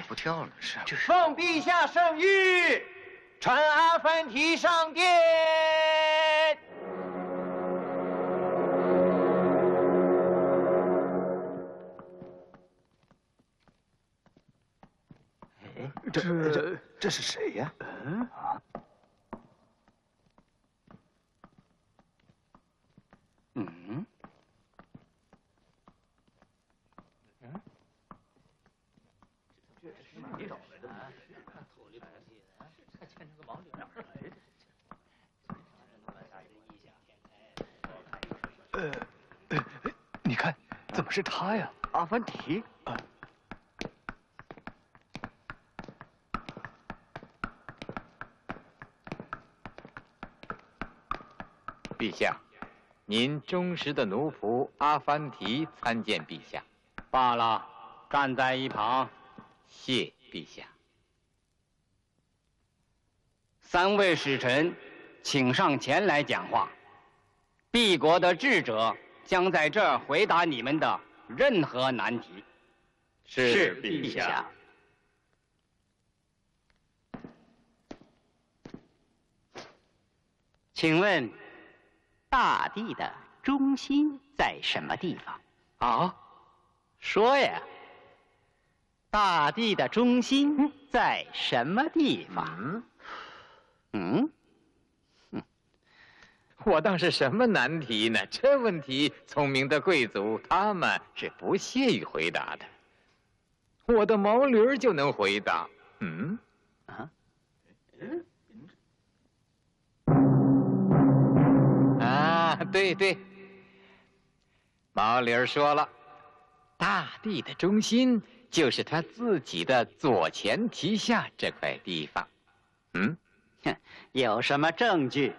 不跳了，是奉陛下圣谕，传阿凡提上殿。这是谁呀？你看，怎么是他呀？阿凡提。陛下，您忠实的奴仆阿凡提参见陛下。罢了，站在一旁。谢陛下。3位使臣，请上前来讲话。敝国的智者将在这儿回答你们的任何难题。是陛下。请问，大地的中心在什么地方？啊？说呀！大地的中心在什么地方？我当是什么难题呢？这问题，聪明的贵族他们是不屑于回答的。我的毛驴就能回答。对，毛驴说了，大地的中心就是他自己的左前提下这块地方。有什么证据？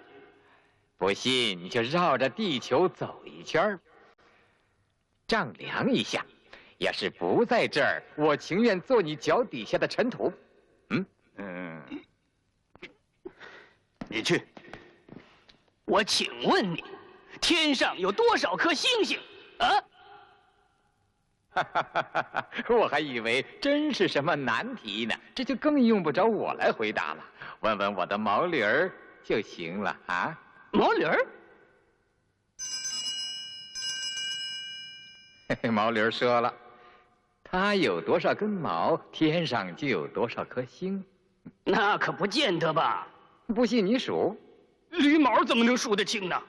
不信你就绕着地球走一圈，丈量一下。要是不在这儿，我情愿做你脚底下的尘土。你去。我请问你，天上有多少颗星星？我还以为真是什么难题呢，这就更用不着我来回答了。问问我的毛驴儿就行了啊。毛驴儿？毛驴儿说了，它有多少根毛，天上就有多少颗星。那可不见得吧？不信你数。驴毛怎么能数得清呢？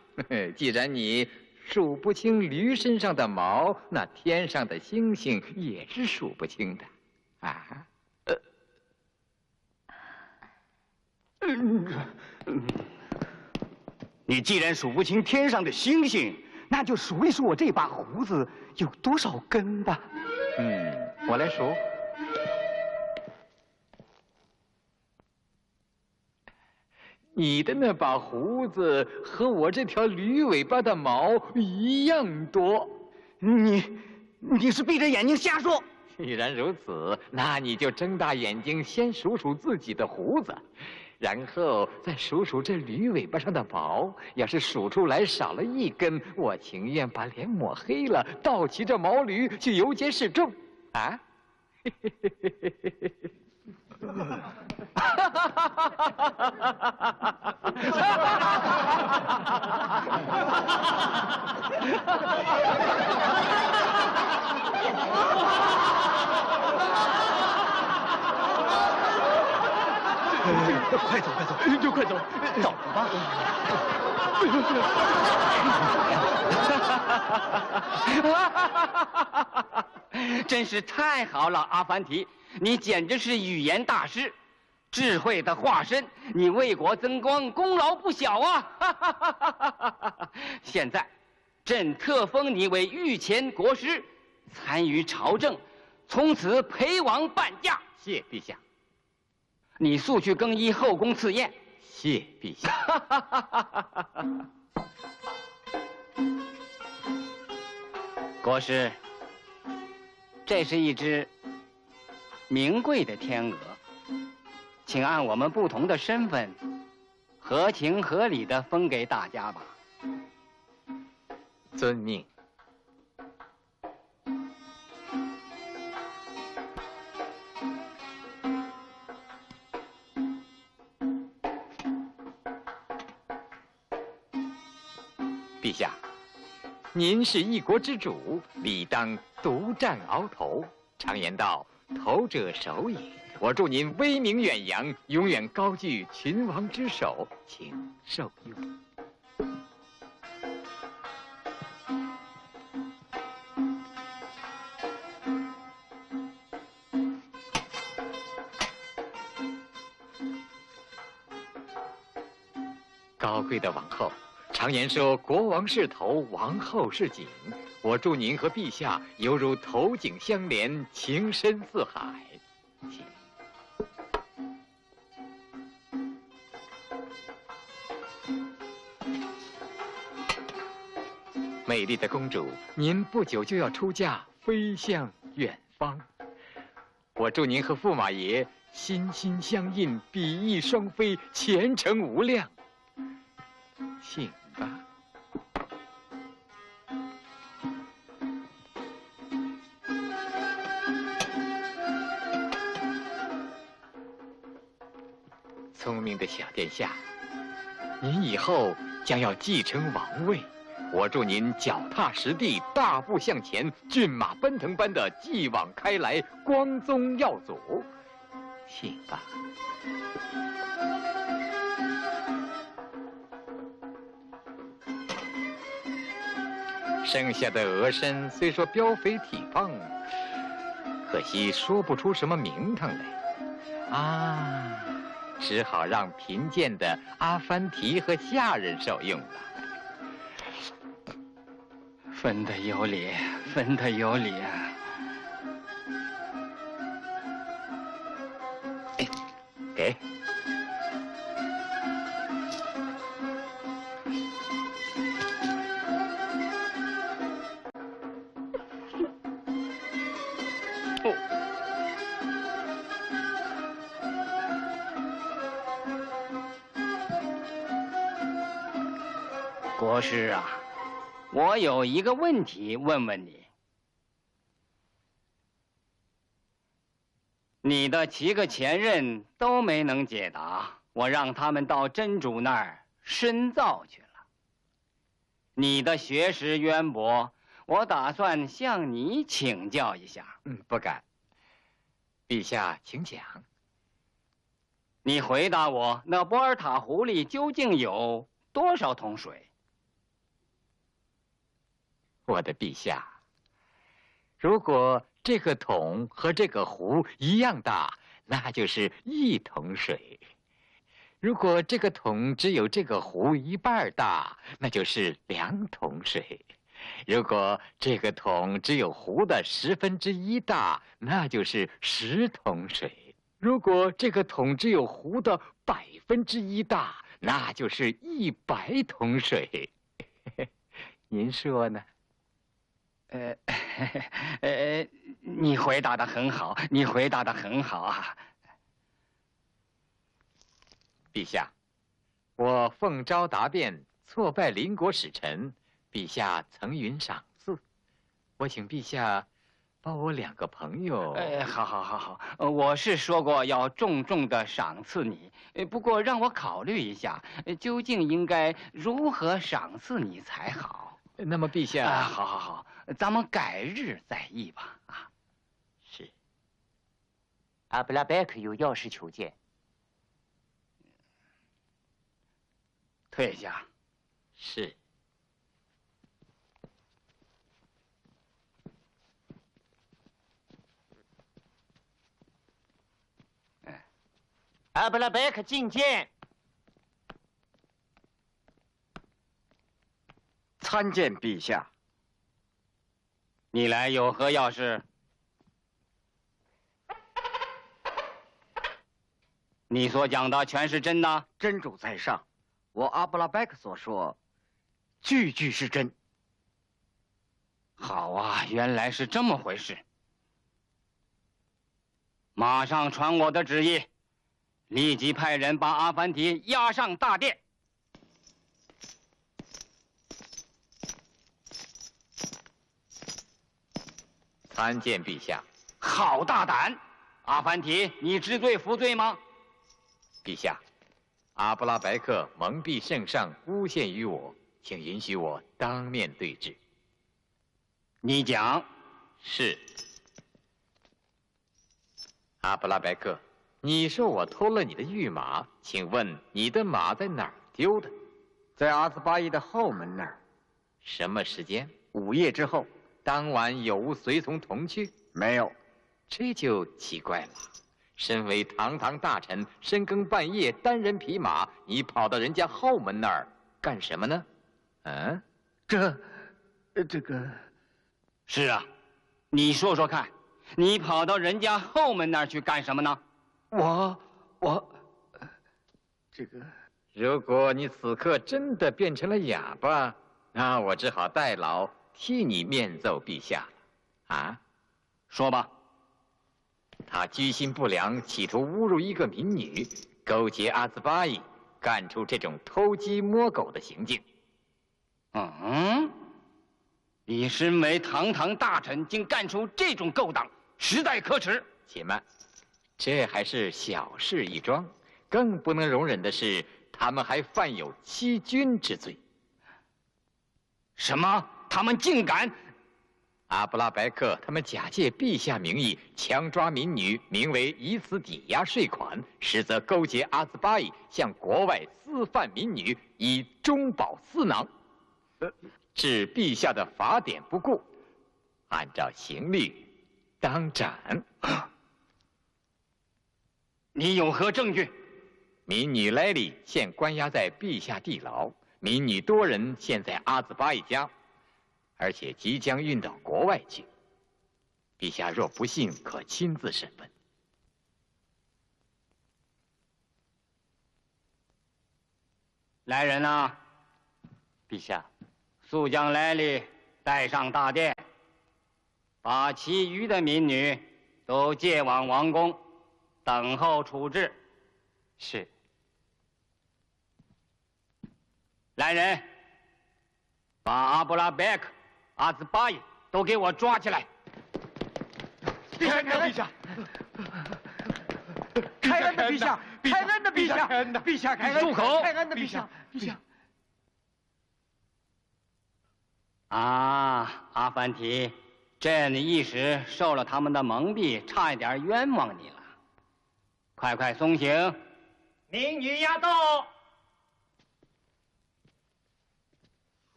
既然你数不清驴身上的毛，那天上的星星也是数不清的，啊？你既然数不清天上的星星，那就数一数我这把胡子有多少根吧。我来数。你的那把胡子和我这条驴尾巴的毛一样多。你是闭着眼睛瞎说。既然如此，那你就睁大眼睛先数数自己的胡子，然后再数数这驴尾巴上的毛。要是数出来少了一根，我情愿把脸抹黑了，倒骑着毛驴去游街示众。啊？快走，就快走，走吧。真是太好了，阿凡提，你简直是语言大师，智慧的化身，你为国增光，功劳不小啊！现在，朕特封你为御前国师，参与朝政，从此陪王伴驾。谢陛下。你速去更衣，后宫赐宴。谢陛下。国师，这是一只名贵的天鹅，请按我们不同的身份，合情合理的分给大家吧。遵命。您是一国之主，理当独占鳌头。常言道，头者首也。我祝您威名远扬，永远高居群王之首，请受用。高贵的王后，常言说国王是头，王后是颈。我祝您和陛下犹如头颈相连，情深似海。请。美丽的公主，您不久就要出嫁，飞向远方。我祝您和驸马爷心心相印，比翼双飞，前程无量。请吧。聪明的小殿下，您以后将要继承王位。我祝您脚踏实地，大步向前，骏马奔腾般的继往开来，光宗耀祖。请吧。剩下的额身虽说膘肥体胖，可惜说不出什么名堂来啊，只好让贫贱的阿凡提和下人受用了。分得有理，分得有理啊！给。国师啊，我有一个问题问问你。你的7个前任都没能解答，我让他们到真主那儿深造去了。你的学识渊博，我打算向你请教一下。不敢。陛下，请讲。你回答我，那波尔塔湖里究竟有多少桶水？我的陛下，如果这个桶和这个壶一样大，那就是1桶水；如果这个桶只有这个壶1半大，那就是2桶水；如果这个桶只有壶的1/10大，那就是10桶水；如果这个桶只有壶的100%大，那就是100桶水。您说呢？你回答得很好，你回答得很好啊！陛下，我奉诏答辩，挫败邻国使臣，陛下曾允赏赐，我请陛下把我2个朋友……好，我是说过要重重的赏赐你，不过让我考虑一下，究竟应该如何赏赐你才好？那么陛下……好，咱们改日再议吧。啊，是。阿布拉贝克有要事求见。退下。是。阿布拉贝克觐见。参见陛下。你来有何要事？你所讲的全是真的？真主在上，我阿布拉贝克所说，句句是真。好啊，原来是这么回事。马上传我的旨意，立即派人把阿凡提押上大殿。参见陛下。好大胆！阿凡提，你知罪服罪吗？陛下，阿布拉白克蒙蔽圣上，诬陷于我，请允许我当面对质。你讲。是。阿布拉白克，你说我偷了你的御马，请问你的马在哪儿丢的？在阿兹巴伊的后门那儿。什么时间？午夜之后。当晚有无随从同去？没有。这就奇怪了。身为堂堂大臣，深更半夜单人匹马，你跑到人家后门那儿干什么呢？嗯，这个，是啊，你说说看，你跑到人家后门那儿去干什么呢？这个，如果你此刻真的变成了哑巴，那我只好代劳替你面奏陛下了。啊，说吧。他居心不良，企图侮辱一个民女，勾结阿兹巴伊，干出这种偷鸡摸狗的行径。你身为堂堂大臣，竟干出这种勾当，实在可耻。且慢，这还是小事一桩，更不能容忍的是，他们还犯有欺君之罪。什么？他们竟敢！阿布拉白克他们假借陛下名义强抓民女，名为以此抵押税款，实则勾结阿兹巴伊向国外私贩民女，以中饱私囊，置陛下的法典不顾，按照刑律当斩。你有何证据？民女莱莉现关押在陛下地牢，民女多人现在阿兹巴伊家，而且即将运到国外去。陛下若不信，可亲自审问。来人啊！陛下，速将莱莉带上大殿，把其余的民女都借往王宫，等候处置。是。来人，把阿布拉贝克、阿兹巴伊都给我抓起来！开恩的陛下！开恩的陛下！开恩的陛下！陛下开恩！住口！开恩的陛下！陛下！阿凡提，朕一时受了他们的蒙蔽，差一点冤枉你了。快松刑！民女押到。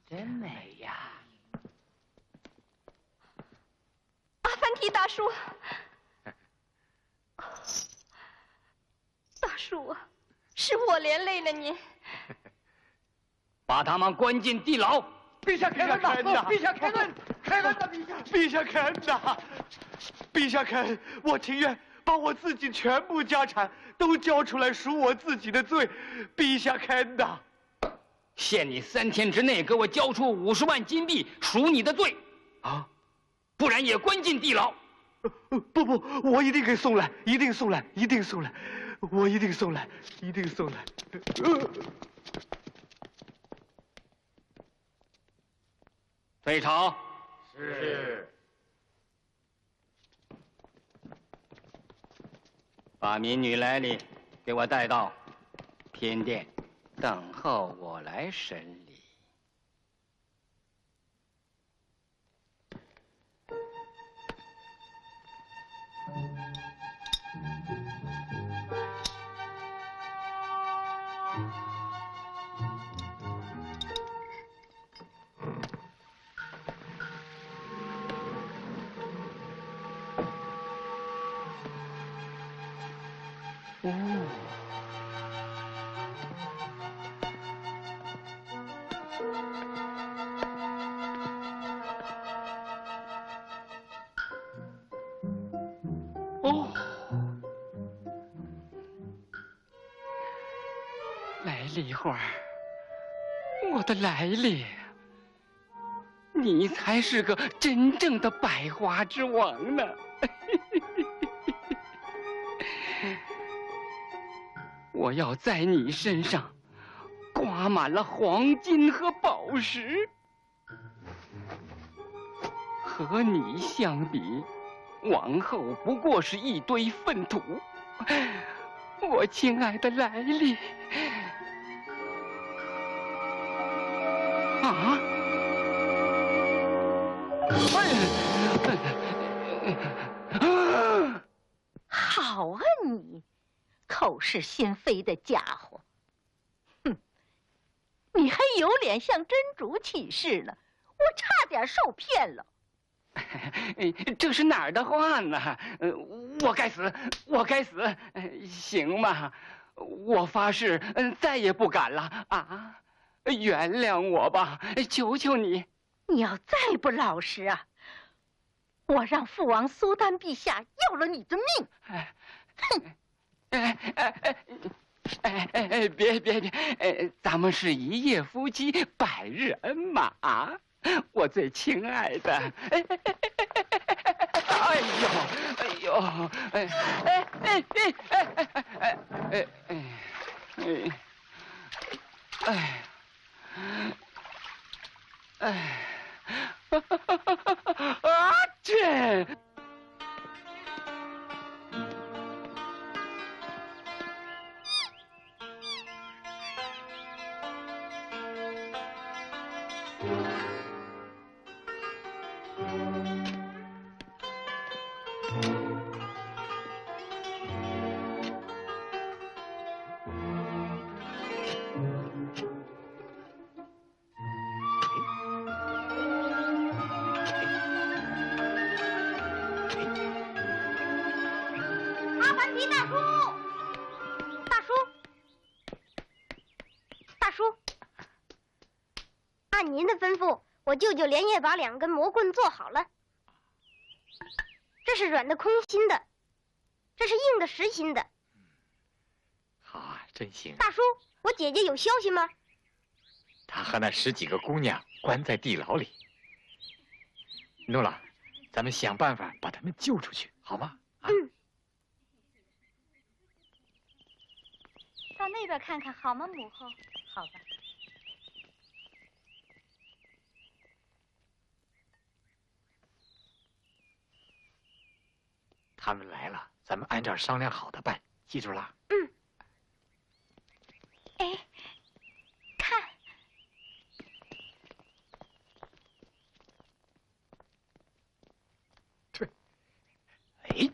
真美呀！阿凡提大叔，大叔啊，是我连累了您。把他们关进地牢！陛下开恩呐！陛下开恩！开恩呐！陛下开恩呐！陛下开恩！我情愿把我自己全部家产都交出来赎我自己的罪。陛下开恩呐！限你3天之内给我交出50万金币赎你的罪，不然也关进地牢。不，我一定给送来，一定送来，一定送来，我一定送来，一定送来。退朝。是。把民女莱莉给我带到偏殿，等候我来审理。来梨花，我的来历，你才是个真正的百花之王呢！我要在你身上挂满了黄金和宝石，和你相比，往后不过是一堆粪土。我亲爱的莱利，啊！好啊你，口是心非的家伙！哼，你还有脸向真主起誓呢？我差点受骗了。这是哪儿的话呢？我该死，我该死！行吗？我发誓，再也不敢了啊！原谅我吧，求求你！你要再不老实啊，我让父王苏丹陛下要了你的命！哼！别！咱们是一夜夫妻百日恩嘛啊！我最亲爱的，哎呦，这。按您的吩咐，我舅舅连夜把2根魔棍做好了。这是软的空心的，这是硬的实心的。好啊，真行。大叔，我姐姐有消息吗？她和那10几个姑娘关在地牢里。诺拉，咱们想办法把他们救出去，好吗？到那边看看好吗，母后？好吧。他们来了，咱们按照商量好的办，记住了？哎，看，这，哎，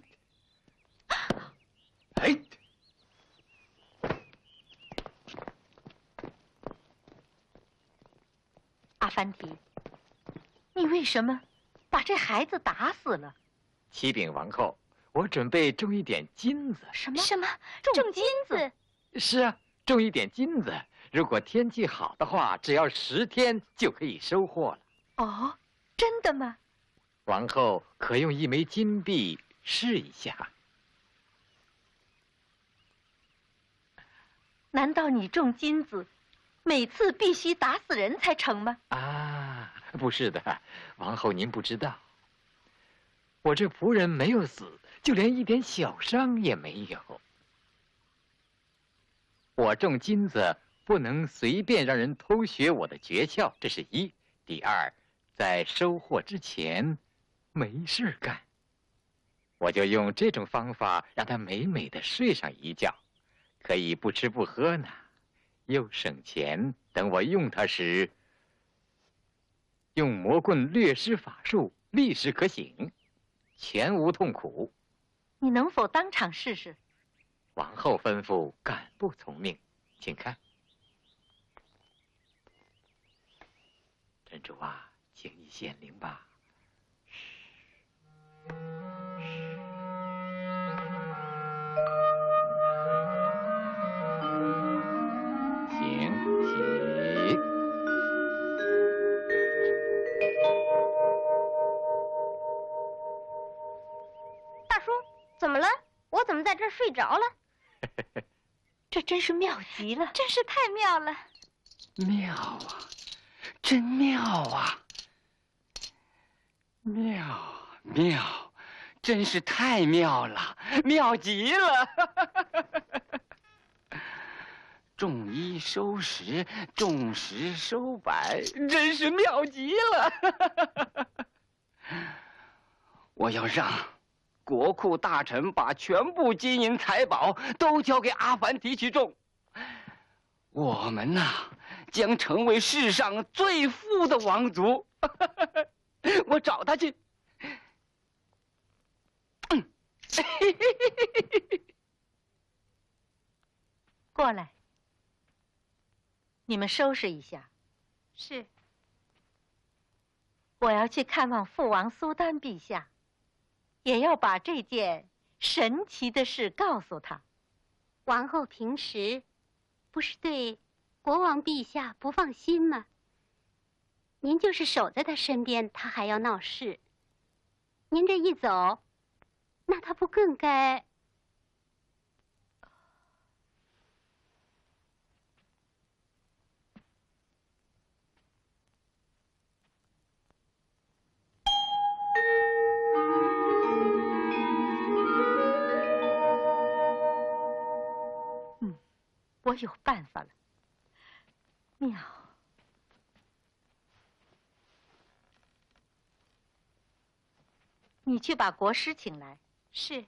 阿凡提，你为什么把这孩子打死了？启禀王后，我准备种一点金子。什么？种金子？是啊，种一点金子。如果天气好的话，只要10天就可以收获了。哦，真的吗？王后可用1枚金币试一下。难道你种金子，每次必须打死人才成吗？啊，不是的，王后您不知道。我这仆人没有死，就连一点小伤也没有。我种金子不能随便让人偷学我的诀窍，这是一。第二，在收获之前没事干，我就用这种方法让他美美的睡上一觉，可以不吃不喝呢，又省钱。等我用它时，用魔棍略施法术，立时可醒，全无痛苦。你能否当场试试？王后吩咐，敢不从命？请看，珍珠啊，请你显灵吧。请起。大叔，怎么了？我怎么在这儿睡着了？这真是妙极了，真是太妙了。妙啊，真妙啊！妙，真是太妙了，妙极了！种1收10，种10收100，真是妙极了！我要让国库大臣把全部金银财宝都交给阿凡提去种，我们呐将成为世上最富的王族。我找他去。过来，你们收拾一下。是。我要去看望父王苏丹陛下，也要把这件神奇的事告诉他。王后平时不是对国王陛下不放心吗？您就是守在他身边，他还要闹事。您这一走，那他不更该……我有办法了，妙。你去把国师请来。是。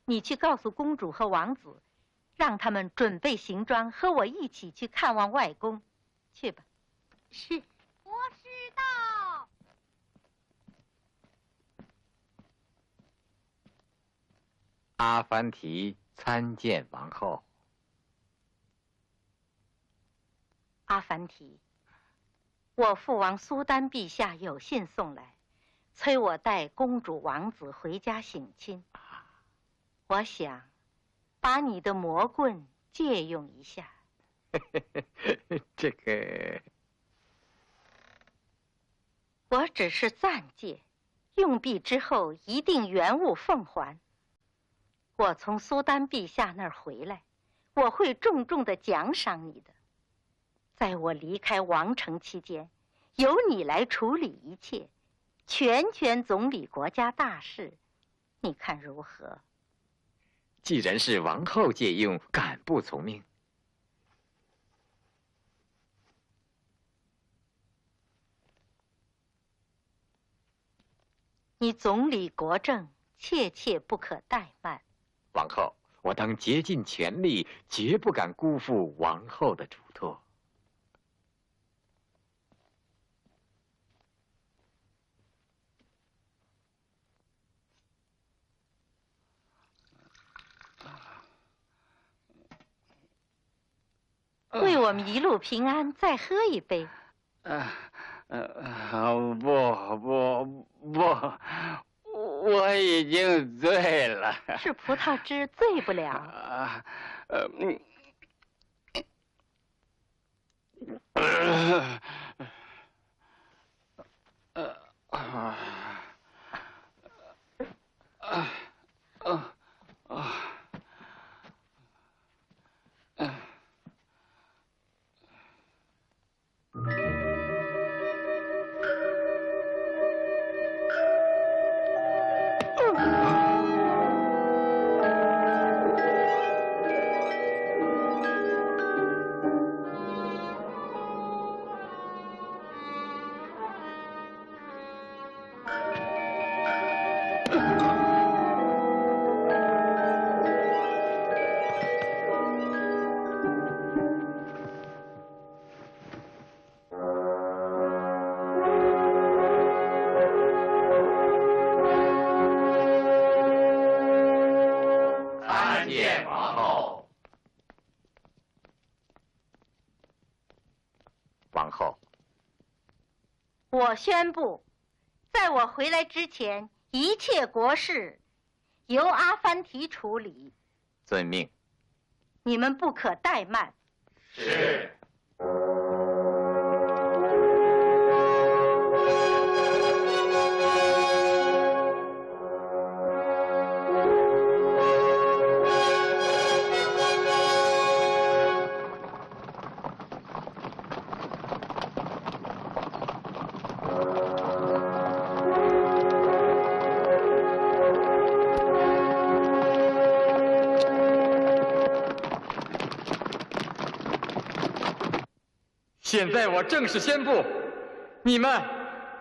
你去告诉公主和王子，让他们准备行装，和我一起去看望外公。去吧。是。国师到。阿凡提参见王后。阿凡提，我父王苏丹陛下有信送来，催我带公主王子回家省亲。我想把你的魔棍借用一下。这个，我只是暂借，用毕之后一定原物奉还。我从苏丹陛下那儿回来，我会重重的奖赏你的。在我离开王城期间，由你来处理一切，全权总理国家大事，你看如何？既然是王后借用，敢不从命？你总理国政，切切不可怠慢。王后，我当竭尽全力，绝不敢辜负王后的嘱托。为我们一路平安，再喝一杯。不，我已经醉了。是葡萄汁醉不了。我宣布，在我回来之前，一切国事由阿凡提处理。遵命。你们不可怠慢。是。现在我正式宣布，你们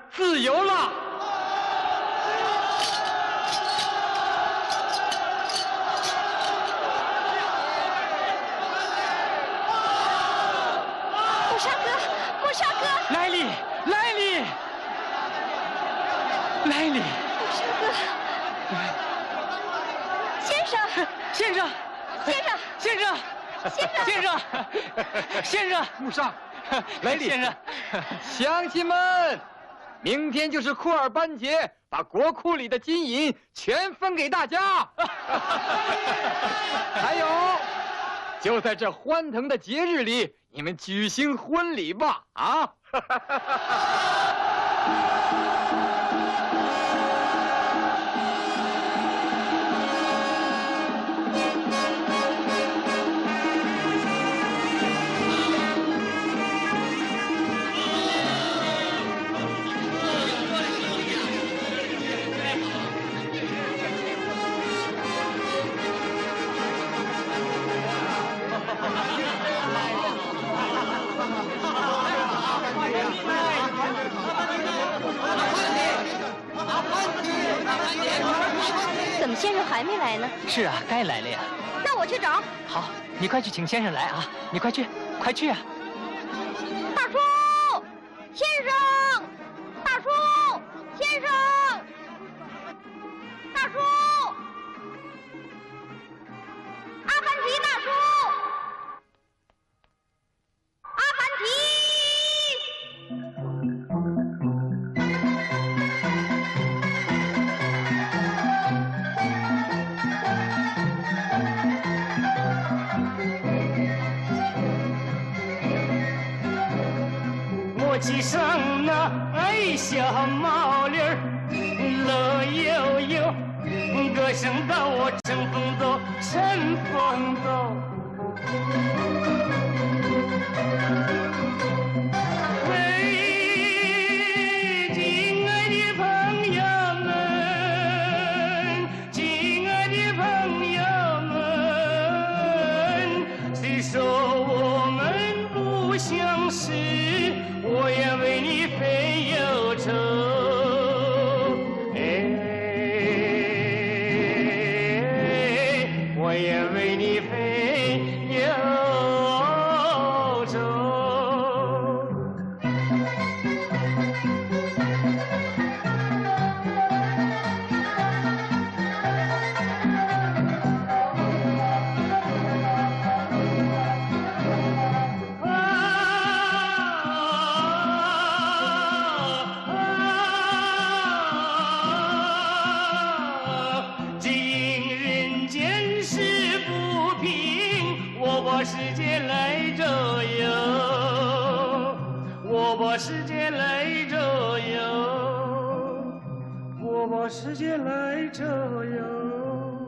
自由了。沙哥，穆沙哥，莱利，莱利，莱利，穆沙哥，先生，先生，先生，先生，先生，先生，穆沙，莱利先生，乡亲们，明天就是库尔班节，把国库里的金银全分给大家。还有，就在这欢腾的节日里，你们举行婚礼吧！啊！怎么先生还没来呢？是啊，该来了呀。那我去找。好，你快去请先生来啊！你快去，快去啊！大叔，先生，大叔，先生，大叔，阿凡提大叔，阿凡提。我系上那矮小毛领儿，乐悠悠，歌声到我乘风走，乘风走。喂，亲爱的朋友们，亲爱的朋友们，虽说我们不相识，我也为你费忧愁，我也为你费忧愁。世界来周游，我把世界来周游，我把世界来周游。